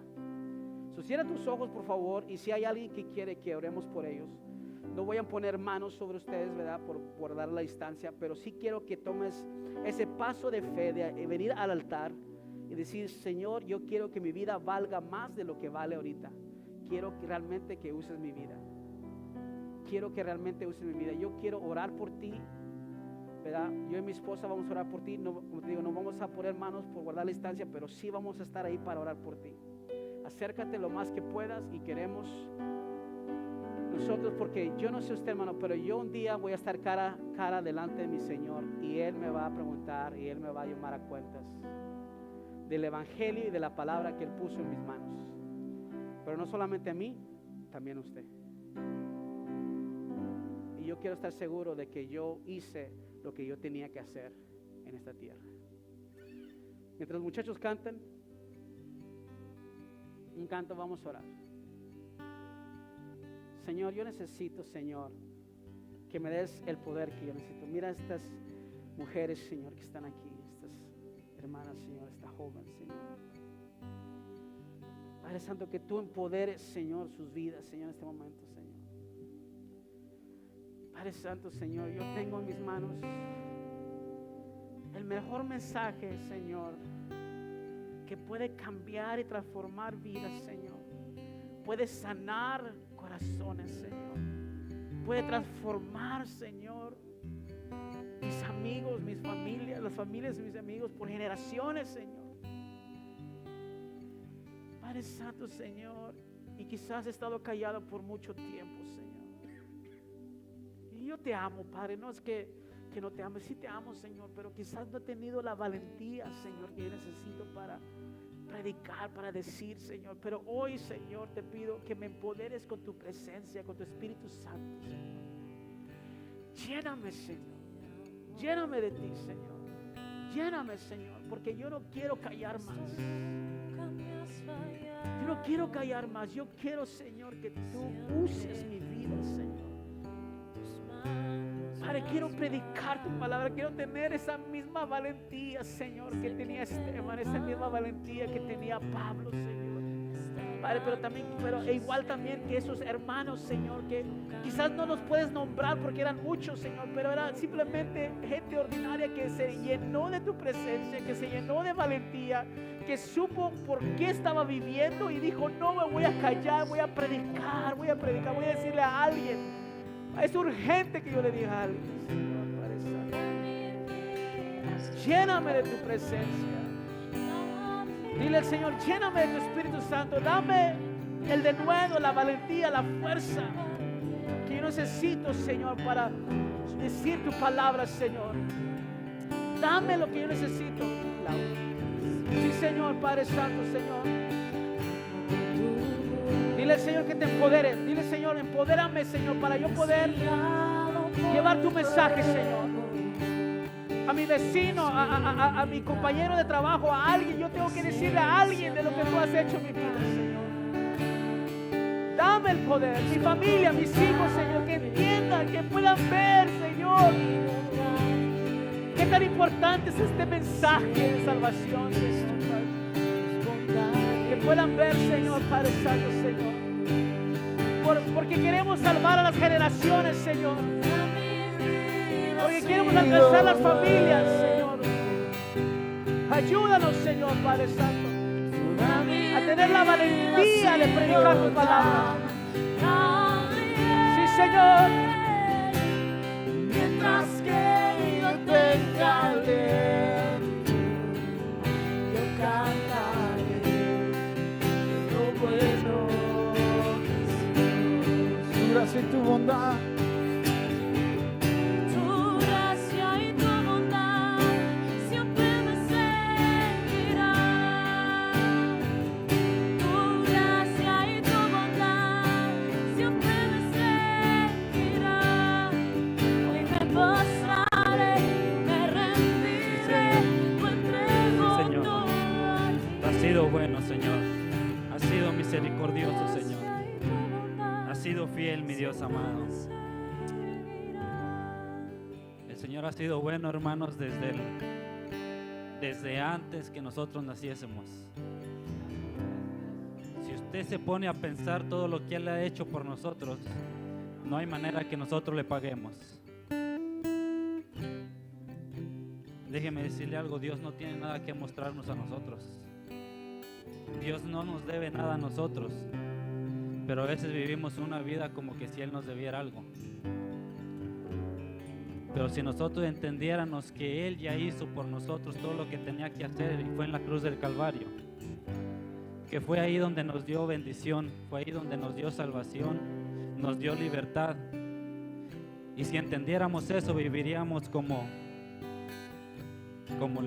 Cierra tus ojos, por favor. Y si hay alguien que quiere que oremos por ellos, no voy a poner manos sobre ustedes, ¿verdad? Por dar la distancia. Pero sí quiero que tomes ese paso de fe, de venir al altar y decir: Señor, yo quiero que mi vida valga más de lo que vale ahorita. Quiero que realmente que uses mi vida. Quiero que realmente uses mi vida. Yo quiero orar por ti, ¿verdad? Yo y mi esposa vamos a orar por ti. No, como te digo, no vamos a poner manos por guardar la distancia, pero sí vamos a estar ahí para orar por ti. Acércate lo más que puedas y queremos nosotros, porque yo no sé usted, hermano, pero yo un día voy a estar cara a cara delante de mi Señor, y Él me va a preguntar y Él me va a llamar a cuentas del evangelio y de la palabra que Él puso en mis manos. Pero no solamente a mí, también a usted. Y yo quiero estar seguro de que yo hice lo que yo tenía que hacer en esta tierra. Mientras los muchachos cantan un canto, vamos a orar. Señor, yo necesito, Señor, que me des el poder que yo necesito. Mira estas mujeres, Señor, que están aquí, estas hermanas, Señor, esta joven, Señor. Padre Santo, que tú empoderes, Señor, sus vidas, Señor, en este momento, Señor. Padre Santo, Señor, yo tengo en mis manos el mejor mensaje, Señor, que puede cambiar y transformar vidas, Señor. Puede sanar corazones, Señor. Puede transformar, Señor, mis amigos, mis familias, las familias de mis amigos por generaciones, Señor. Padre Santo, Señor, y quizás he estado callado por mucho tiempo, Señor. Y yo te amo, Padre, no es que no te amo, sí te amo, Señor, pero quizás no he tenido la valentía, Señor, que yo necesito para predicar, para decir, Señor. Pero hoy, Señor, te pido que me empoderes con tu presencia, con tu Espíritu Santo, Señor. Lléname, Señor. Lléname de ti, Señor. Lléname, Señor, porque yo no quiero callar más. Yo no quiero callar más. Yo quiero, Señor, que tú uses mi vida, Señor. Padre, quiero predicar tu palabra. Quiero tener esa misma valentía, Señor, que tenía Esteban, esa misma valentía que tenía Pablo, Señor. Padre, pero igual también que esos hermanos, Señor, que quizás no los puedes nombrar porque eran muchos, Señor, pero era simplemente gente ordinaria que se llenó de tu presencia, que se llenó de valentía, que supo por qué estaba viviendo y dijo: no me voy a callar, voy a predicar, voy a decirle a alguien. Es urgente que yo le diga a alguien, Señor, Padre Santo. Lléname de tu presencia. Dile al Señor: lléname de tu Espíritu Santo. Dame el denuedo, la valentía, la fuerza que yo necesito, Señor, para decir tu palabra, Señor. Dame lo que yo necesito. Sí, Señor, Padre Santo, Señor. Dile al Señor que te empodere. Dile: Señor, empodérame, Señor, para yo poder llevar tu mensaje, Señor. A mi vecino, a mi compañero de trabajo, a alguien. Yo tengo que decirle a alguien de lo que tú has hecho en mi vida, Señor. Dame el poder. Mi familia, mis hijos, Señor, que entiendan, que puedan ver, Señor, qué tan importante es este mensaje de salvación, Señor. Que puedan ver, Señor, Padre Santo, Señor. Porque queremos salvar a las generaciones, Señor. Porque queremos alcanzar las familias, Señor. Ayúdanos, Señor, Padre Santo, a tener la valentía de predicar tu palabra. Sí, Señor. Mientras que yo tenga aliento, yo cantaré lo bueno que es Dios. Tu gracia y tu bondad. Bueno, Señor, has sido misericordioso, Señor, has sido fiel, mi Dios amado. El Señor ha sido bueno, hermanos, desde antes que nosotros naciésemos. Si usted se pone a pensar todo lo que Él ha hecho por nosotros, no hay manera que nosotros le paguemos. Déjeme decirle algo: Dios no tiene nada que mostrarnos a nosotros. Dios no nos debe nada a nosotros, pero a veces vivimos una vida como que si Él nos debiera algo. Pero si nosotros entendiéramos que Él ya hizo por nosotros todo lo que tenía que hacer, y fue en la cruz del Calvario, que fue ahí donde nos dio bendición, fue ahí donde nos dio salvación, nos dio libertad. Y si entendiéramos eso, viviríamos como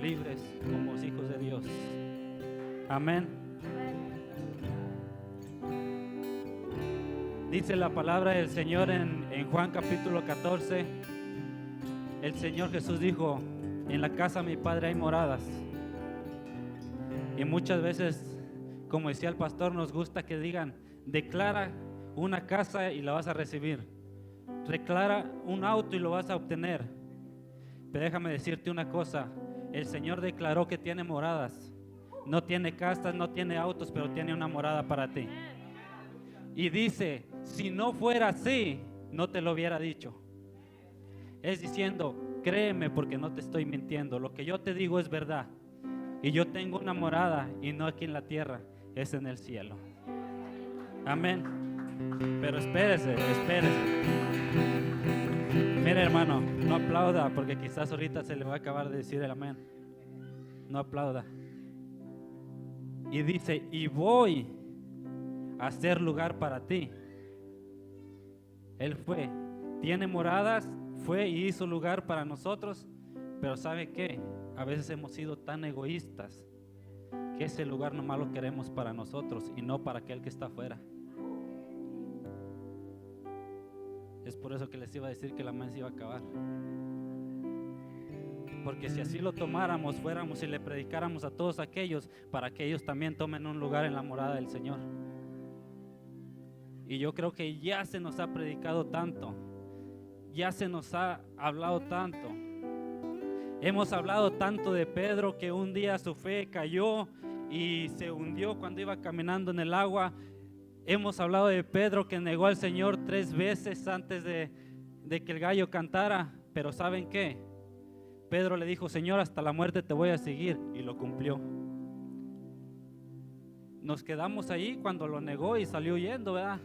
libres, como hijos de Dios. Amén. Dice la palabra del Señor en Juan capítulo 14. El Señor Jesús dijo: en la casa de mi Padre hay moradas. Y muchas veces, como decía el pastor, nos gusta que digan: declara una casa y la vas a recibir, declara un auto y lo vas a obtener. Pero déjame decirte una cosa: el Señor declaró que tiene moradas. No tiene casas, no tiene autos, pero tiene una morada para ti. Y dice: si no fuera así, no te lo hubiera dicho. Es diciendo: créeme, porque no te estoy mintiendo, lo que yo te digo es verdad. Y yo tengo una morada, y no aquí en la tierra, es en el cielo. Amén. Pero espérese. Mire, hermano, no aplauda, porque quizás ahorita se le va a acabar de decir el amén. No aplauda. Y dice: y voy a hacer lugar para ti. Él fue, tiene moradas, fue y hizo lugar para nosotros. Pero ¿sabe qué? A veces hemos sido tan egoístas que ese lugar nomás lo queremos para nosotros y no para aquel que está afuera. Es por eso que les iba a decir que la amén se iba a acabar. Porque si así lo tomáramos, fuéramos y le predicáramos a todos aquellos, para que ellos también tomen un lugar en la morada del Señor. Y yo creo que ya se nos ha predicado tanto, ya se nos ha hablado tanto. Hemos hablado tanto de Pedro, que un día su fe cayó y se hundió cuando iba caminando en el agua. Hemos hablado de Pedro, que negó al Señor 3 veces antes de que el gallo cantara. Pero ¿saben qué? Pedro le dijo: Señor, hasta la muerte te voy a seguir, y lo cumplió. Nos quedamos ahí cuando lo negó y salió huyendo, ¿verdad?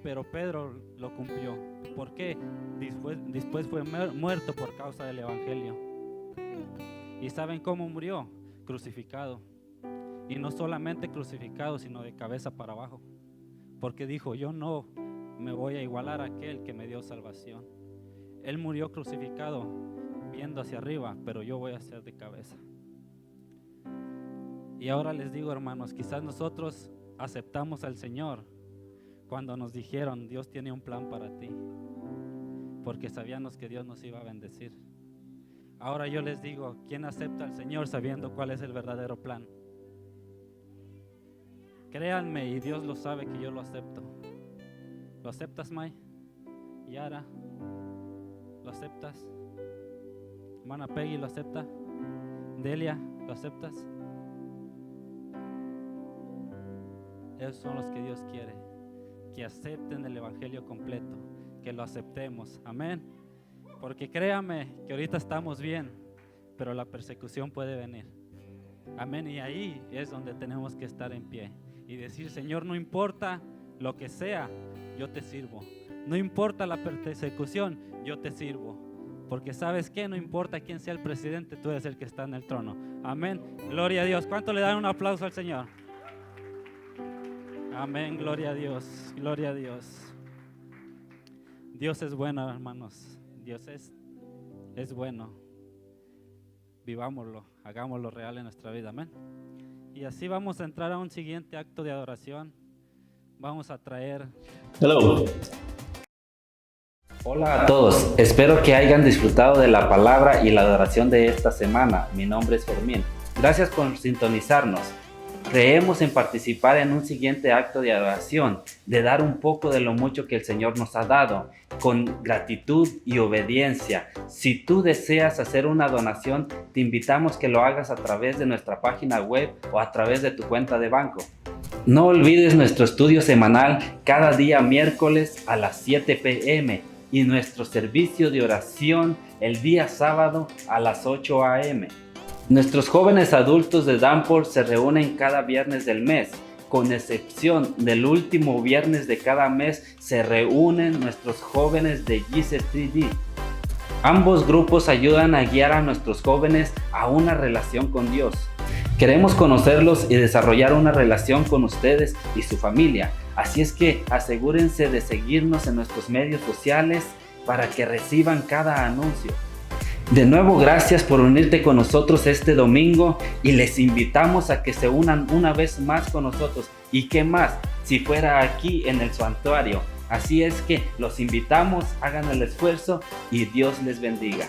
Pero Pedro lo cumplió. ¿Por qué? Después fue muerto por causa del evangelio. ¿Y saben cómo murió? Crucificado. Y no solamente crucificado, sino de cabeza para abajo. Porque dijo: yo no me voy a igualar a aquel que me dio salvación. Él murió crucificado, viendo hacia arriba, pero yo voy a ser de cabeza. Y ahora les digo, hermanos, quizás nosotros aceptamos al Señor cuando nos dijeron: Dios tiene un plan para ti, porque sabíamos que Dios nos iba a bendecir. Ahora yo les digo: ¿quién acepta al Señor sabiendo cuál es el verdadero plan? Créanme, y Dios lo sabe, que yo lo acepto. ¿Lo aceptas, May? Yara, ¿lo aceptas? Hermana Peggy, ¿lo acepta? Delia, ¿lo aceptas? Esos son los que Dios quiere, que acepten el evangelio completo, que lo aceptemos. Amén. Porque créame que ahorita estamos bien, pero la persecución puede venir. Amén. Y ahí es donde tenemos que estar en pie y decir: Señor, no importa lo que sea, yo te sirvo. No importa la persecución, yo te sirvo. Porque ¿sabes qué? No importa quién sea el presidente, tú eres el que está en el trono. Amén. Gloria a Dios. ¿Cuánto le dan un aplauso al Señor? Amén. Gloria a Dios. Gloria a Dios. Dios es bueno, hermanos. Dios es bueno. Vivámoslo, hagámoslo real en nuestra vida. Amén. Y así vamos a entrar a un siguiente acto de adoración. Vamos a traer... Hello. Hola a todos, espero que hayan disfrutado de la palabra y la adoración de esta semana. Mi nombre es Fermín. Gracias por sintonizarnos. Creemos en participar en un siguiente acto de adoración, de dar un poco de lo mucho que el Señor nos ha dado, con gratitud y obediencia. Si tú deseas hacer una donación, te invitamos que lo hagas a través de nuestra página web o a través de tu cuenta de banco. No olvides nuestro estudio semanal cada día miércoles a las 7 p.m. y nuestro servicio de oración el día sábado a las 8 a.m. Nuestros jóvenes adultos de Danforth se reúnen cada viernes del mes. Con excepción del último viernes de cada mes, se reúnen nuestros jóvenes de GC3D. Ambos grupos ayudan a guiar a nuestros jóvenes a una relación con Dios. Queremos conocerlos y desarrollar una relación con ustedes y su familia. Así es que asegúrense de seguirnos en nuestros medios sociales para que reciban cada anuncio. De nuevo, gracias por unirte con nosotros este domingo y les invitamos a que se unan una vez más con nosotros. ¿Y qué más? Si fuera aquí en el santuario, Así es que los invitamos, hagan el esfuerzo y Dios les bendiga.